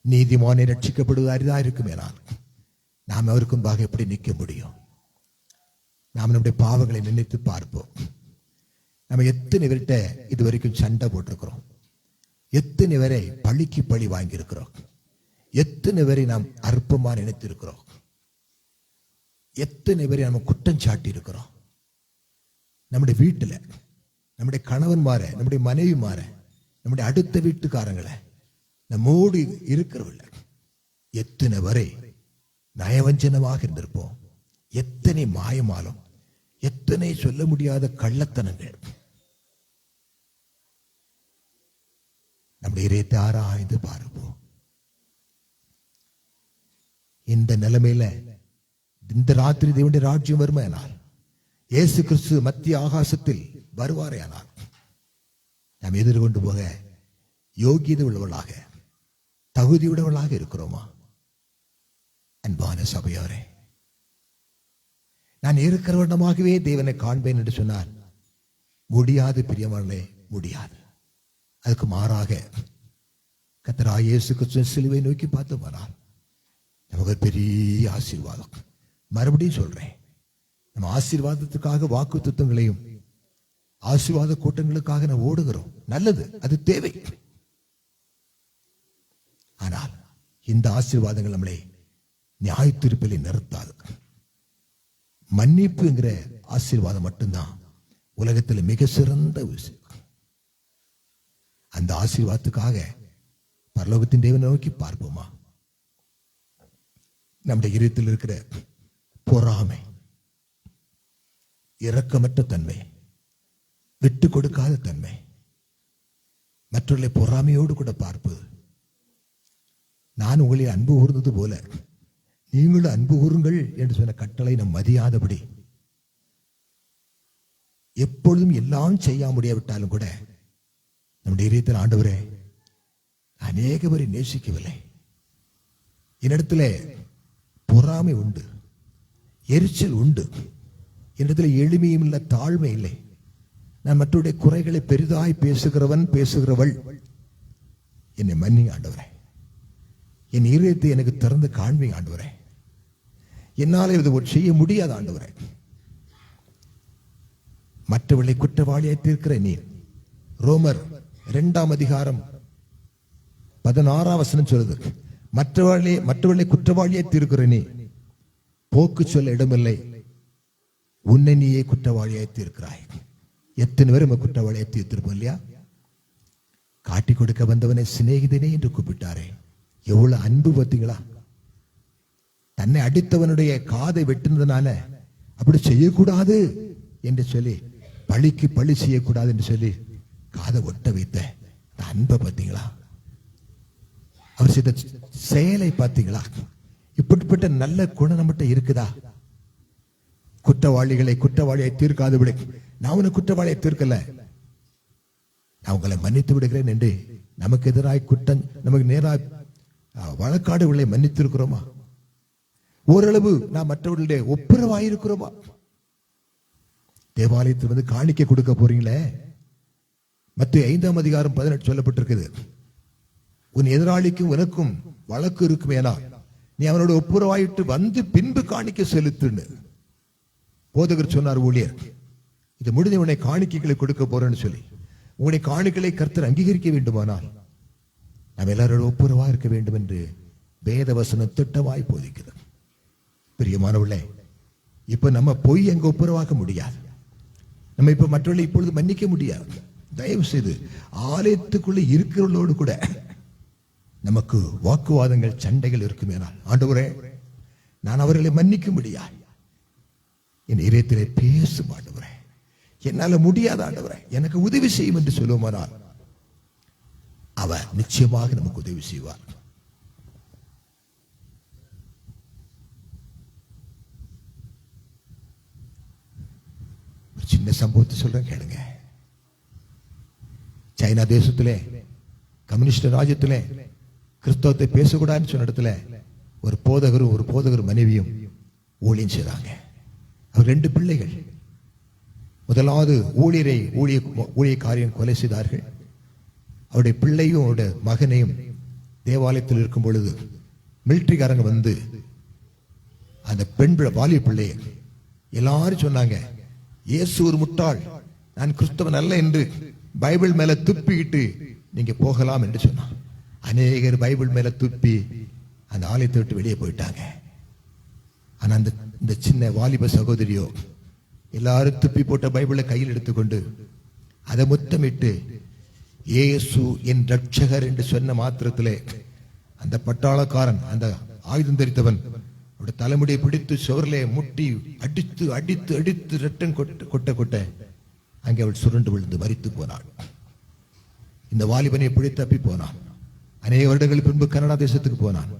நீதிமானை ரட்சிக்கப்படுவது அரிதா இருக்கும். ஏனால் நாம் அவருக்கு முன்பாக எப்படி நிற்க முடியும்? நாம் நம்முடைய பாவங்களை நினைத்து பார்ப்போம். நம்ம எத்தனை பேர்கிட்ட இதுவரைக்கும் சண்டை போட்டிருக்கிறோம்? எத்தனை பேரை பழிக்கு பழி வாங்கியிருக்கிறோம்? எத்தனை பேரை நாம் அற்பமா நினைத்திருக்கிறோம்? எத்தனை பேரை நம்ம குற்றம் சாட்டி இருக்கிறோம்? நம்முடைய வீட்டுல நம்முடைய கணவன்மார, நம்முடைய மனைவிமார, நம்முடைய அடுத்த வீட்டுக்காரங்களை, நம்மோடு இருக்கிறவர்கள் எத்தனை வரை நயவஞ்சனமாக இருந்திருப்போம்? எத்தனை மாயமாலும், எத்தனை சொல்ல முடியாத கள்ளத்தனங்கள். நம்முடைய இதயத்தை ஆராய்ந்து பார்ப்போம். இந்த நிலைமையில இந்த ராத்திரி தேவனுடைய ராஜ்யம் வருமையானால், இயேசு கிறிஸ்து மத்திய ஆகாசத்தில் வருவாரேயானால், நாம் எதிர்கொண்டு போக யோகியதை உள்ளவர்களாக, தகுதியுடையவர்களாக இருக்கிறோமா? அன்பான சபையாரே, நான் இருக்கிற வண்ணமாகவே தேவனை காண்பேன் என்று சொன்னார். முடியாது பிரியமானே, முடியாது. அதுக்கு மாறாக கர்த்தராகிய இயேசு கிறிஸ்து சிலுவை நோக்கி பார்த்து போனார். நமக்கு பெரிய ஆசீர்வாதம். மறுபடியும் சொல்றேன், நம்ம ஆசீர்வாதத்துக்காக வாக்கு தத்துவங்களையும் ஆசீர்வாத கூட்டங்களுக்காக நம்ம ஓடுகிறோம். நல்லது, அது தேவை. ஆனால் இந்த ஆசீர்வாதங்கள் நம்மளை நியாய தீர்ப்பிலே நிறுத்தாது. மன்னிப்பு என்கிற ஆசீர்வாதம் மட்டும்தான் உலகத்தில் மிக சிறந்த விஷயம். அந்த ஆசீர்வாதத்துக்காக பரலோகத்தின் தேவனை நோக்கி பார்ப்போமா? நம்முடைய இதயத்தில் இருக்கிற பொறாமை, இரக்கமற்ற தன்மை, விட்டு கொடுக்காத தன்மை, மற்றவர்களை பொறாமையோடு கூட பார்ப்பது. நான் உங்களை அன்பு கூர்ந்தது போல நீங்களும் அன்பு கூறுங்கள் என்று சொன்ன கட்டளை நம் மதியாதபடி, எப்பொழுதும் எல்லாம் செய்ய முடியாவிட்டாலும் கூட நம்முடைய இதயத்தில், ஆண்டவரே, அநேக பேரை நேசிக்கவில்லை, என்னிடத்துல பொறாமை உண்டு, எரிச்சல் உண்டு, என்னிடத்தில் எளிமையும் இல்லை, தாழ்மை இல்லை, நான் மற்றவருடைய குறைகளை பெரிதாய் பேசுகிறவன் பேசுகிறவள், என்னை மன்னி ஆண்டவரே, என் இதயத்தை எனக்கு திறந்து காண்பீங்க ஆண்டவரே, என்னால் இது செய்ய முடியாத ஆண்டவரே. மற்றவர்களை குற்றவாளியை தீர்க்கிற நீர். ரோமர் 2 அதிகாரம் 16 சொல்லுது, மற்றவர்களை குற்றவாளியை தீர்க்கிற நீ போக்கு சொல்ல இடமில்லை, உன்னை நீயே குற்றவாளியை தீர்க்கிறாய். எத்தனை பேர் நம்ம குற்றவாளியை தீர்த்திருப்போம் இல்லையா? காட்டி கொடுக்க வந்தவனை சிநேகிதனே என்று கூப்பிட்டாரே, எவ்வளவு அன்பு பார்த்தீங்களா? தன்னை அடித்தவனுடைய காதை வெட்டினதுனால அப்படி செய்யக்கூடாது என்று சொல்லி, பழிக்கு பழி செய்யக்கூடாது என்று சொல்லி காதை ஒட்ட வைத்த அன்பை பார்த்தீங்களா? அவர் செய்த செயலை பார்த்தீங்களா? இப்படிப்பட்ட நல்ல குணம் நம்மகிட்ட இருக்குதா? குற்றவாளியை தீர்க்காது விட, நான் உன்னை குற்றவாளியை தீர்க்கல, நான் உங்களை மன்னித்து விடுகிறேன் என்று நமக்கு எதிராய் குற்றம், நமக்கு நேராக வழக்காடுகளை மன்னித்திருக்கிறோமா? ஓரளவு நாம் மற்றவர்களுடைய ஒப்புரவாயிருக்கிறோமா? தேவாலயத்தில் வந்து காணிக்க கொடுக்க போறீங்களே, மத்திய 5 அதிகாரம் 18 சொல்லப்பட்டிருக்குது, உன் எதிராளிக்கும் உனக்கும் வழக்கு இருக்குமேனா நீ அவனோட ஒப்புரவாயிட்டு வந்து பின்பு காணிக்க செலுத்துன்னு போதகர் சொன்னார். ஊழியர், இது முடிஞ்ச உன்னை காணிக்கைகளை கொடுக்க போறேன்னு சொல்லி, உன்னை காணிக்கைகளை கர்த்தர் அங்கீகரிக்க வேண்டுமானால் நாம் எல்லாரோட ஒப்புரவா இருக்க வேண்டும் என்று வேத வசனம் திட்டமாய் போதிக்கிறது. பிரியமானவர்களே, இப்ப நம்ம போய் எங்க ஒப்புரவாக்க முடியாது, நம்ம இப்ப மற்றவர்களை இப்பொழுது மன்னிக்க முடியாது. தயவு செய்து ஆலயத்துக்குள்ள இருக்கிறவர்களோடு கூட நமக்கு வாக்குவாதங்கள், சண்டைகள் இருக்குமேனால், ஆண்டவரே, நான் அவர்களை மன்னிக்க முடியாது, என் இதயத்திலே பேசும் ஆண்டவரே, என்னால முடியாத ஆண்டவரே, எனக்கு உதவி செய்யும் என்று சொல்லுவோமானால் அவர் நிச்சயமாக நமக்கு உதவி செய்வார். ஒரு சின்ன சம்பவத்தை சொல்றேன், கேளுங்க. சைனா தேசத்திலே, கம்யூனிஸ்ட் ராஜ்யத்திலே கிறிஸ்தவத்தை பேசக்கூடாதுன்னு சொன்ன இடத்துல ஒரு போதகரும் மனைவியும் ஊழியம் செய்றாங்க. அவர் 2 பிள்ளைகள். முதலாவது ஊழியக்காரியம் கொலை செய்தார்கள். அவருடைய பிள்ளையும் அவருடைய மகனையும் தேவாலயத்தில் இருக்கும் பொழுது மிலிட்டரிக்காரங்க வந்து அந்த பெண் வாலிய பிள்ளையை எல்லாரும் சொன்னாங்க, இயேசு ஒரு முட்டாள், நான் கிறிஸ்தவன் அல்ல என்று பைபிள் மேல துப்பிக்கிட்டு நீங்க போகலாம் என்று சொன்னான். அநேகர் பைபிள் மேல துப்பி அந்த ஆலயத்தை விட்டு வெளியே போயிட்டாங்க. ஆனா இந்த சின்ன வாலிப சகோதரியோ எல்லாரும் துப்பி போட்ட பைபிளை கையில் எடுத்துக்கொண்டு அதை முத்தமிட்டு இயேசு என் ரட்சகர் என்று சொன்ன மாத்திரத்திலே அந்த பட்டாளக்காரன், அந்த ஆயுதம் தரித்தவன் அவருடைய தலைமுடியை பிடித்து சுவரிலே முட்டி அடித்து அடித்து அடித்து ரத்தம் கொட்ட கொட்ட அங்கே அவள் சுருண்டு விழுந்து மரித்து போனாள். இந்த வாலிபனை பிடித்து தப்பி போனான். அநேக வருடங்கள் பின்பு கனடா தேசத்துக்கு போனான்.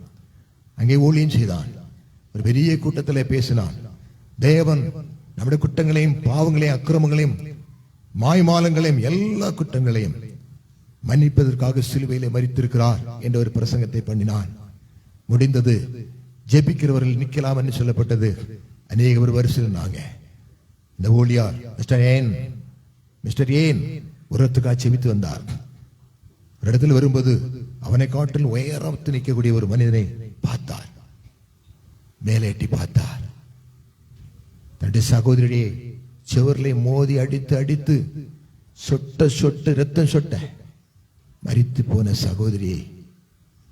அங்கே ஊழியம் செய்தான். ஒரு பெரிய கூட்டத்தில் பேசினான். தேவன் நம்முடைய குற்றங்களையும் பாவங்களையும் அக்கிரமங்களையும் மாய்மாலங்களையும் எல்லா குற்றங்களையும் மன்னிப்பதற்காக சிலுவையிலே மரித்திருக்கிறார் என்ற ஒரு பிரசங்கத்தை பண்ணினான். முடிந்தது. ஜெபிக்கிறவர்கள் நிக்கலாம் என்று சொல்லப்பட்டது. அநேக ஒரு வரிசையில் நாங்க இந்த ஊழியார் மிஸ்டர் ஏன் உரத்துக்காக செபித்து வந்தார். ஒரு இடத்துல வரும்போது அவனை காட்டில் உயரத்து நிற்கக்கூடிய ஒரு மனிதனை பார்த்தார். மேலே எட்டி பார்த்தார். தன்னுடைய சகோதரியை செவரிலே மோதி அடித்து அடித்து சொட்ட சொட்டு ரத்தம் சொட்ட மரித்து போன சகோதரியை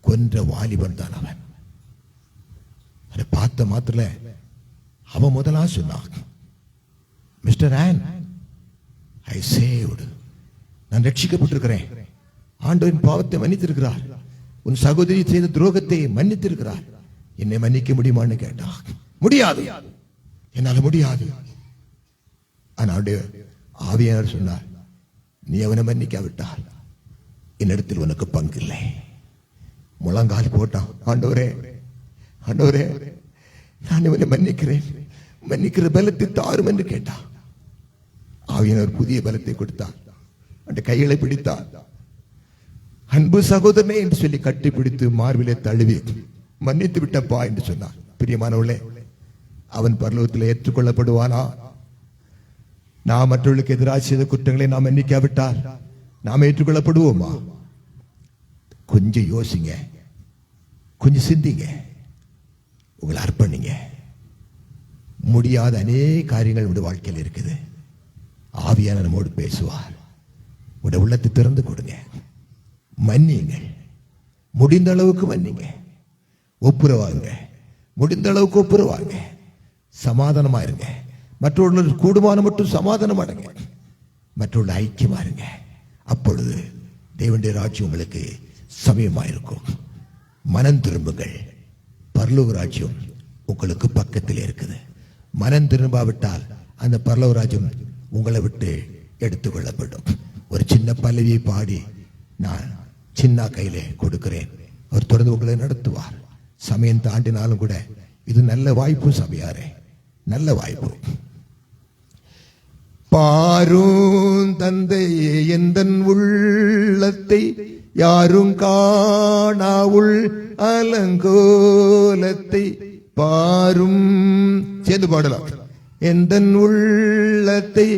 கொன்ற வாலிபன் தான் அவன். அதை பார்த்த மாத்திர அவன் முதலா சொன்னான், மிஸ்டர் ஆன், ஐ சேவ்டு, நான் ரட்சிக்கப்பட்டிருக்கிறேன். ஆண்டவரின் பாவத்தை மன்னித்திருக்கிறார். உன் சகோதரி செய்த துரோகத்தை மன்னித்திருக்கிறார். என்னை மன்னிக்க முடியுமான்னு கேட்டான். முடியாது, என்னால முடியாது. அவனுடைய ஆவியானவர் சொன்னார், நீ அவனை மன்னிக்காவிட்டால் என்னிடத்தில் உனக்கு பங்கு இல்லை. முழங்கால் போட்டான். ஆண்டவரே ஆண்டவரே, நான் இவனை மன்னிக்கிறேன், மன்னிக்கிற பலத்தை தாரும் என்று கேட்டான். ஆவியானவர் புதிய பலத்தை கொடுத்தார். அந்த கைகளை பிடித்தார். அன்பு சகோதரனே என்று சொல்லி கட்டி பிடித்து மார்பிலே தழுவி மன்னித்து விட்டப்பா என்று சொன்னார். பிரியமானவர்களே, அவன் பரலோகத்தில் ஏற்றுக்கொள்ளப்படுவானா? நாம் மற்றவர்களுக்கு எதிராக செய்த குற்றங்களை நாம் மன்னிக்காவிட்டால் நாம் ஏற்றுக்கொள்ளப்படுவோமா? கொஞ்சம் யோசிங்க, கொஞ்சம் சிந்திங்க, உங்களை அர்ப்பணிங்க. முடியாத அநேக காரியங்கள் உடைய வாழ்க்கையில் இருக்குது. ஆவியான நம்மோடு பேசுவார். உடைய உள்ளத்தை திறந்து கொடுங்க, மன்னியுங்கள். முடிந்த அளவுக்கு மன்னிங்க, ஒப்புரவாங்க. முடிந்த அளவுக்கு ஒப்புரவாங்க, சமாதானமா இருங்க. மற்றவர்கள் கூடுமான மட்டும் சமாதானம் அடைங்க, மற்றவர்கள் ஐக்கியமா இருங்க. அப்பொழுது தேவனுடைய ராஜ்யம் உங்களுக்கு சமயமா இருக்கும். மனம் திரும்புங்கள், பரலோக ராஜ்யம் உங்களுக்கு பக்கத்தில் இருக்குது. மனம் திரும்பாவிட்டால் அந்த பரலோக ராஜ்யம் உங்களை விட்டு எடுத்துக்கொள்ளப்படும். ஒரு சின்ன பல்லவியை பாடி நான் சின்ன கையிலே கொடுக்கிறேன். அவர் தொடர்ந்து உங்களை நடத்துவார். சமயம் தாண்டினாலும் கூட இது நல்ல வாய்ப்பு. சபையாரே, நல்ல வாய்ப்பு. பாரும் தந்தையே, எந்தன் உள்ளத்தை யாரும் காணாவுள் அலங்கோலத்தை பாரும். சேர்ந்து பாடலாம். எந்தன் உள்ளத்தை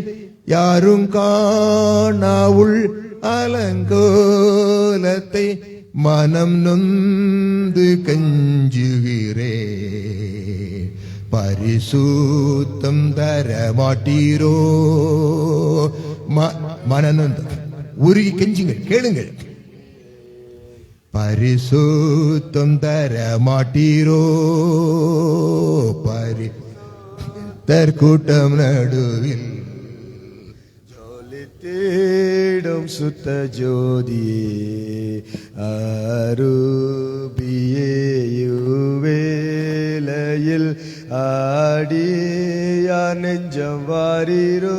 யாரும் காணாவுள் அலங்கோலத்தை மனம் நொந்து கஞ்சுகிறே. பரிசுத்தம் தர மாட்டீரோ? மனநொந்து உருகி கெஞ்சுங்கள், கேளுங்கள். பரிசுத்தம் தர மாட்டீரோ? கூட்டம் நடுவில் தேடும் சுத்த ஜோதியே, அருபியேயுவேலையில் ஆடியார் நெஞ்சம் வாரீரோ.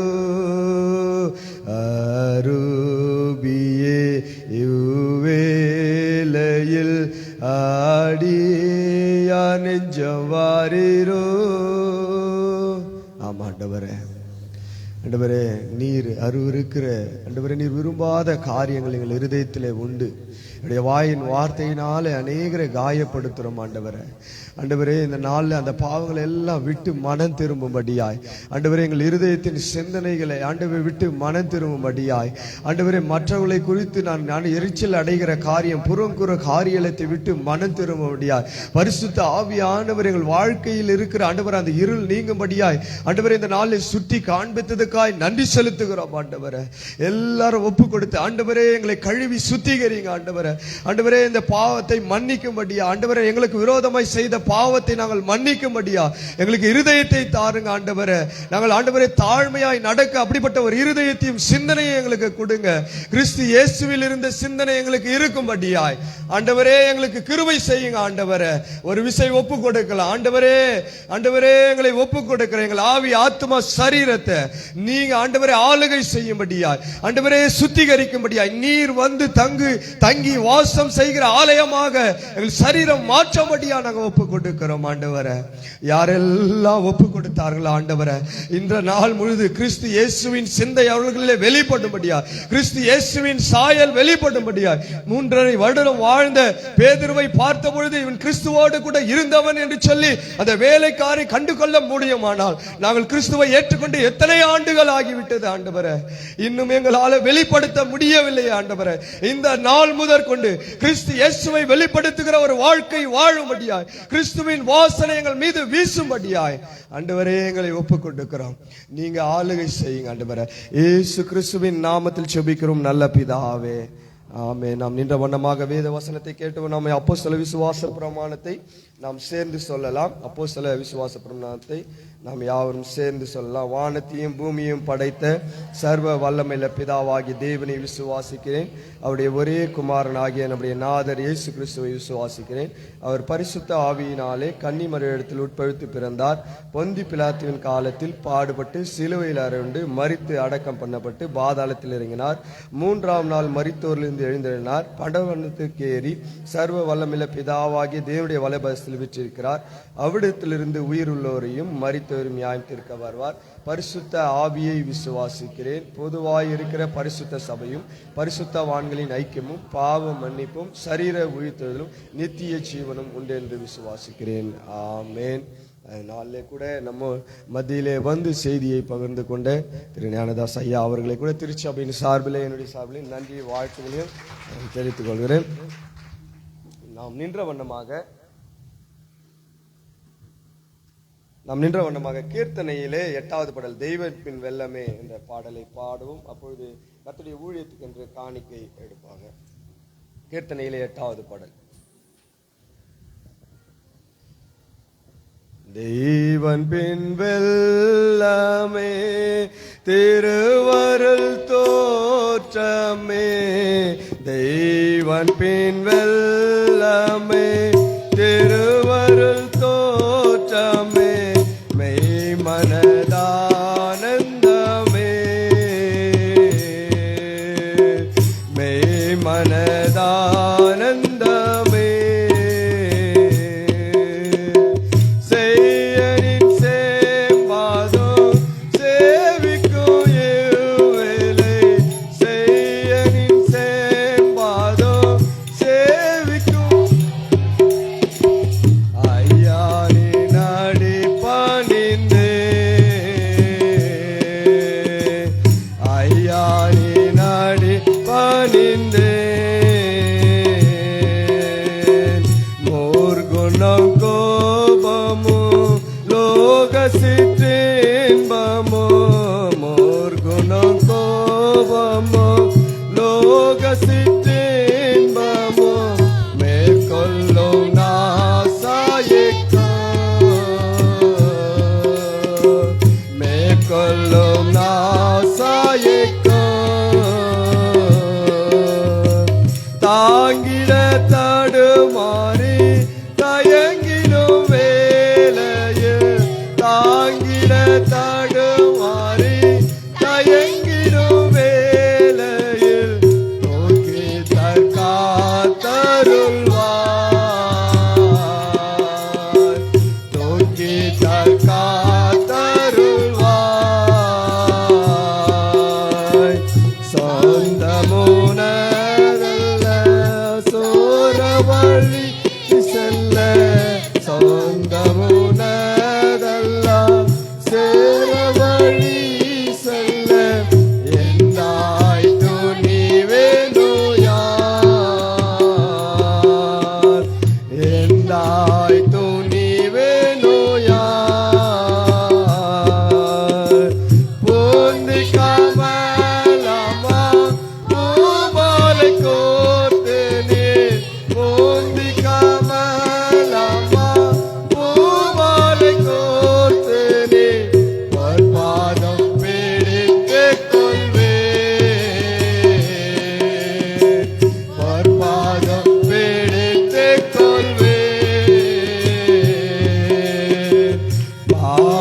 அருபியேயுவேலையில் ஆடியார் நெஞ்சம் வாரீரோ. ஆமா ஆண்டவரே, ஆண்டவரே, நீர் அருவருக்கிற ஆண்டவரே, நீர் விரும்பாத காரியங்கள் எங்கள் இருதயத்திலே உண்டு. என்னுடைய வாயின் வார்த்தையினாலே அநேகரை காயப்படுத்துறோம் ஆண்டவரே. ஆண்டவரே, இந்த நாளில் அந்த பாவங்களை எல்லாம் விட்டு மனம் திரும்பும்படியாய் ஆண்டவரே, எங்கள் இருதயத்தின் சிந்தனைகளை ஆண்டவரை விட்டு மனம் திரும்பும்படியாய் ஆண்டவரே, மற்றவர்களை குறித்து நான் எரிச்சல் அடைகிற காரியம் புறங்குற காரியத்தை விட்டு மனம் திரும்பும்படியாய் பரிசுத்த ஆவியானவர் எங்கள் வாழ்க்கையில் இருக்கிற ஆண்டவர் அந்த இருள் நீங்கும்படியாய் ஆண்டவரே, இந்த நாளில் சுற்றி காண்பித்ததுக்காய் நன்றி செலுத்துகிறோம் ஆண்டவரே. எல்லாரும் ஒப்பு கொடுத்து ஆண்டவரே, எங்களை கழுவி சுத்திகரிங்க ஆண்டவரே. ஆண்டவரே இந்த பாவத்தை மன்னிக்கும்படியா, ஆண்டவரே எங்களுக்கு விரோதமாய் செய்த பாவத்தை நாங்கள் மன்னிக்கும்படியா எங்களுக்கு இருதயத்தை தாருங்க ஆண்டவரே. நாங்கள் ஆண்டவரே தாழ்மையாய் நடக்க அப்படிப்பட்ட ஒரு இருதயத்தையும் சிந்தனையை எங்களுக்கு கொடுங்க. கிறிஸ்து இயேசுவில் இருந்த சிந்தனை எங்களுக்கு இருக்கும்படியாய் ஆண்டவரே எங்களுக்கு கிருபை செய்யுங்க ஆண்டவரே. ஒரு விசை ஒப்பு கொடுக்கலாம் ஆண்டவரே. ஆண்டவரே எங்களை ஒப்பு கொடுக்கிற எங்கள் ஆவி ஆத்மா சரீரத்தை நீங்க ஆண்டவரே ஆளுகை செய்யும்படியாய், ஆண்டவரே சுத்திகரிக்கும்படியாய், நீர் வந்து தங்கி வாசம் செய்கிற ஆலயமாக எங்கள் சரீரம் மாற்றபடியா நாங்கள் ஒப்பு கொடுக்கிறோம் ஆண்டவரே. யாரெல்லாம் ஒப்பு கொடுத்தார்களோ ஆண்டவரே, இந்த நாள் முழுது கிறிஸ்து இயேசுவின் சிந்தை அவர்களிலே வெளிப்படும்படியா, கிறிஸ்து இயேசுவின் சாயல் வெளிப்படும்படியா, 3.5 வருடம் வாழ்ந்த பேதுருவை பார்த்த பொழுது இவன் கிறிஸ்துவோடு கூட இருந்தவன் என்று சொல்லி அந்த வேலைக்காரை கண்டு கொள்ள முடியுமானால், நாங்கள் கிறிஸ்துவை ஏற்றுக்கொண்டு எத்தனை ஆண்டுகள் ஆகிவிட்டது ஆண்டவரே, இன்னும் எங்களால் வெளிப்படுத்த முடியவில்லை ஆண்டவரே. இந்த நாள் முதற் கொண்டு கிறிஸ்து இயேசுவை வெளிப்படுத்துகிற ஒரு வாழ்க்கை வாழும்படியாய், கிறிஸ்துவின் வாசனை எங்கள் மீது வீசும்படியாய் ஆண்டவரே எங்களை ஒப்புக் கொடுக்கிறோம். நீங்க ஆளுகை செய்யுங்க ஆண்டவரே. இயேசு கிறிஸ்துவின் நாமத்தில் ஜெபிக்கிறோம் நல்ல பிதாவே, ஆமென். நாம் நின்ற வண்ணமாக வேத வசனத்தை கேட்டு நாம் அப்போஸ்தல விசுவாச பிரமாணத்தை நாம் சேர்ந்து சொல்லலாம். அப்போஸ்தல விசுவாச பிரமாணத்தை நாம் யாவரும் சேர்ந்து சொல்லலாம். வானத்தையும் பூமியையும் படைத்த சர்வ வல்லமையுள்ள பிதாவாகிய தேவனை விசுவாசிக்கிறேன். அவருடைய ஒரே குமாரன் ஆகிய நம்முடைய நாதர் இயேசு கிறிஸ்துவை விசுவாசிக்கிறேன். அவர் பரிசுத்த ஆவியினாலே கன்னிமரியிடத்தில் உட்பழுத்து பிறந்தார். பொந்தி பிலாத்துவின் காலத்தில் பாடுபட்டு சிலுவையில் அறையுண்டு மரித்து அடக்கம் பண்ணப்பட்டு பாதாளத்தில் இறங்கினார். 3ஆம் நாள் மரித்தோரிலிருந்து எழுந்தெழுந்தார். படவனத்துக்கு ஏறி சர்வ வல்லமையுள்ள பிதாவாகிய தேவனுடைய வலபஸ்தில் விற்றிருக்கிறார். அவ்விடத்திலிருந்து உயிர் உள்ளோரையும் மரித்தோரும் நியாயம் தீர்க்க வருவார். பரிசுத்த ஆவியை விசுவாசிக்கிறேன். பொதுவாய் இருக்கிற பரிசுத்த சபையும் பரிசுத்தவான்களின் ஐக்கியமும் பாவ மன்னிப்பும் சரீர உயிர்த்தெழுதலும் நித்திய ஜீவனும் உண்டு என்று விசுவாசிக்கிறேன். ஆமேன். அதனாலே கூட நம்ம மத்தியிலே வந்து செய்தியை பகிர்ந்து கொண்ட திரு ஞானதாஸ் ஐயா அவர்களை கூட திருச்சபையின் சார்பிலே என்னுடைய சார்பிலே நன்றி வாழ்த்துகளையும் தெரிவித்துக் கொள்கிறேன். நாம் நின்ற வண்ணமாக கீர்த்தனையிலே 8வது பாடல் தெய்வத்தின் வெள்ளமே என்ற பாடலை பாடுவோம். அப்பொழுது கர்த்தருடைய ஊழியத்துக்கு என்று காணிக்கை எடுப்பாங்க. கீர்த்தனையிலே 8வது பாடல். தெய்வன் பின் வெள்ளமே திருவருள் தோற்றமே, தெய்வன் பின் வெள்ளமே திருவருள் தோற்றமே, மெய் மனதானந்தமே, மெய் மனதானந்தமே, செய்யனின் சேம்பாதம் சேவிக்கும் இவ்வேளை, செய்யனின் சேம்பாதம் சேவிக்கும் ஐயானி நாடி பணிந்தே, ஐயானி நாடி பணிந்தே, மோர் குணம் கோபமோ லோக சிற்றின்பமோ, மோர் குணம் கோபமோ லோக சிற்றின்பமோ, மேற்கொள்ளும் நாசாயிக்கம், மேற்கொள்ளும் நாசாயிக்கம், தாங்கிட தடுமாறி தயங்கிடும் வேளையில் தாங்கி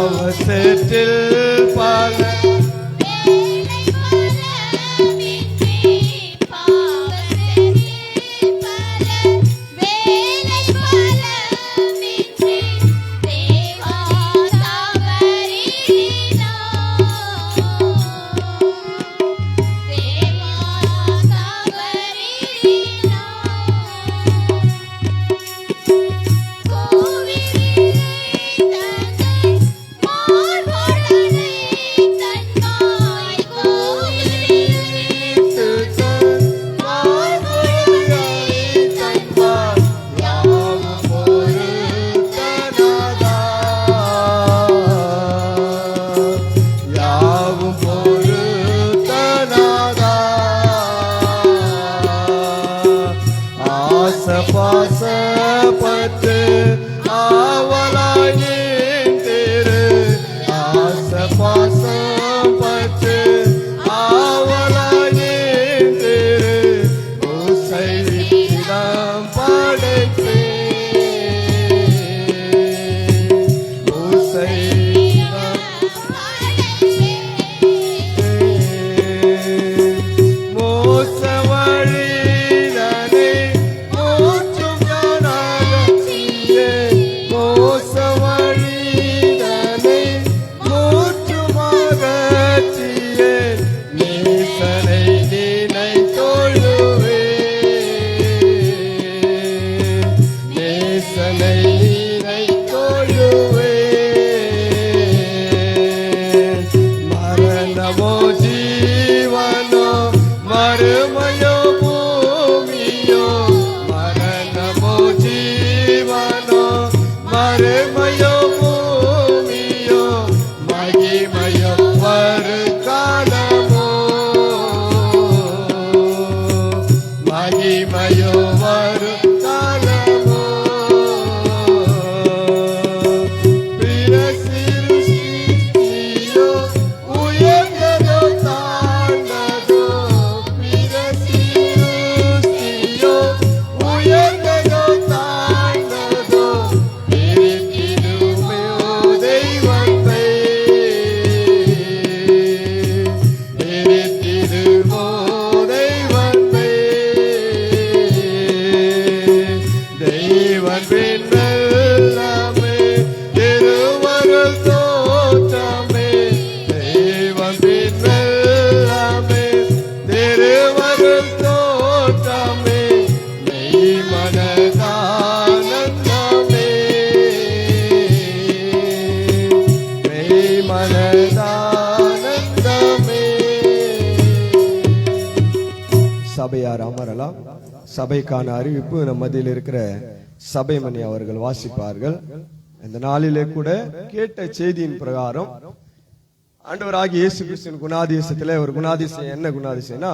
பாவசேற்றில் பல பாசப்பட்டு ஆவலாய் நின்றிரு. ஆசபாசப்பட்டு ஆவலாய் நின்றிரு. ஓசையிடம் படைப்பேன். ஓசையிடம் மோச வழிதனை மூற்றும் ஞானகத்திலே. மோச வழிதனை மூற்றும் அகற்றியே. நேசனை நினைத்தொழுவேன். நேசனை நினைத்தொழுவேன். மரணமோ ஜீவனோ மறுமையோ பூமியோ. மரணமோ ஜீவனோ மறுமையோ பூமியோ. மகிமையோ வருகாலமோ. மகிமையோ வருகாலமோ. பிரசிருஷ்டியோ உயர்ந்ததோ தாழ்ந்ததோ. பிரசிருஷ்டியோ உயர்ந்ததோ தாழ்ந்ததோ. பிரித்திடுமோ தெய்வத்தை. பிரித்திடுமோ தெய்வத்தை. தெய்வன் பின்னல்லாமே திருவருள் தோற்றமே. தெய்வன் பின்னல்லாமே திருவருள் தோற்றமே. மெய் மனதானந்தமே. மெய் மனதானந்தமே. சபையார் அமரலாம். சபைக்கான அறிவிப்பு நம் மத்தியில் இருக்கிற சபைமணி அவர்கள் வாசிப்பார்கள். இந்த நாளிலே கூட கேட்ட செய்தியின் பிரகாரம் ஆண்டவராகிய இயேசு கிறிஸ்துவின் குணாதிசயத்திலே ஒரு குணாதிசயம் என்ன குணாதிசயம்னா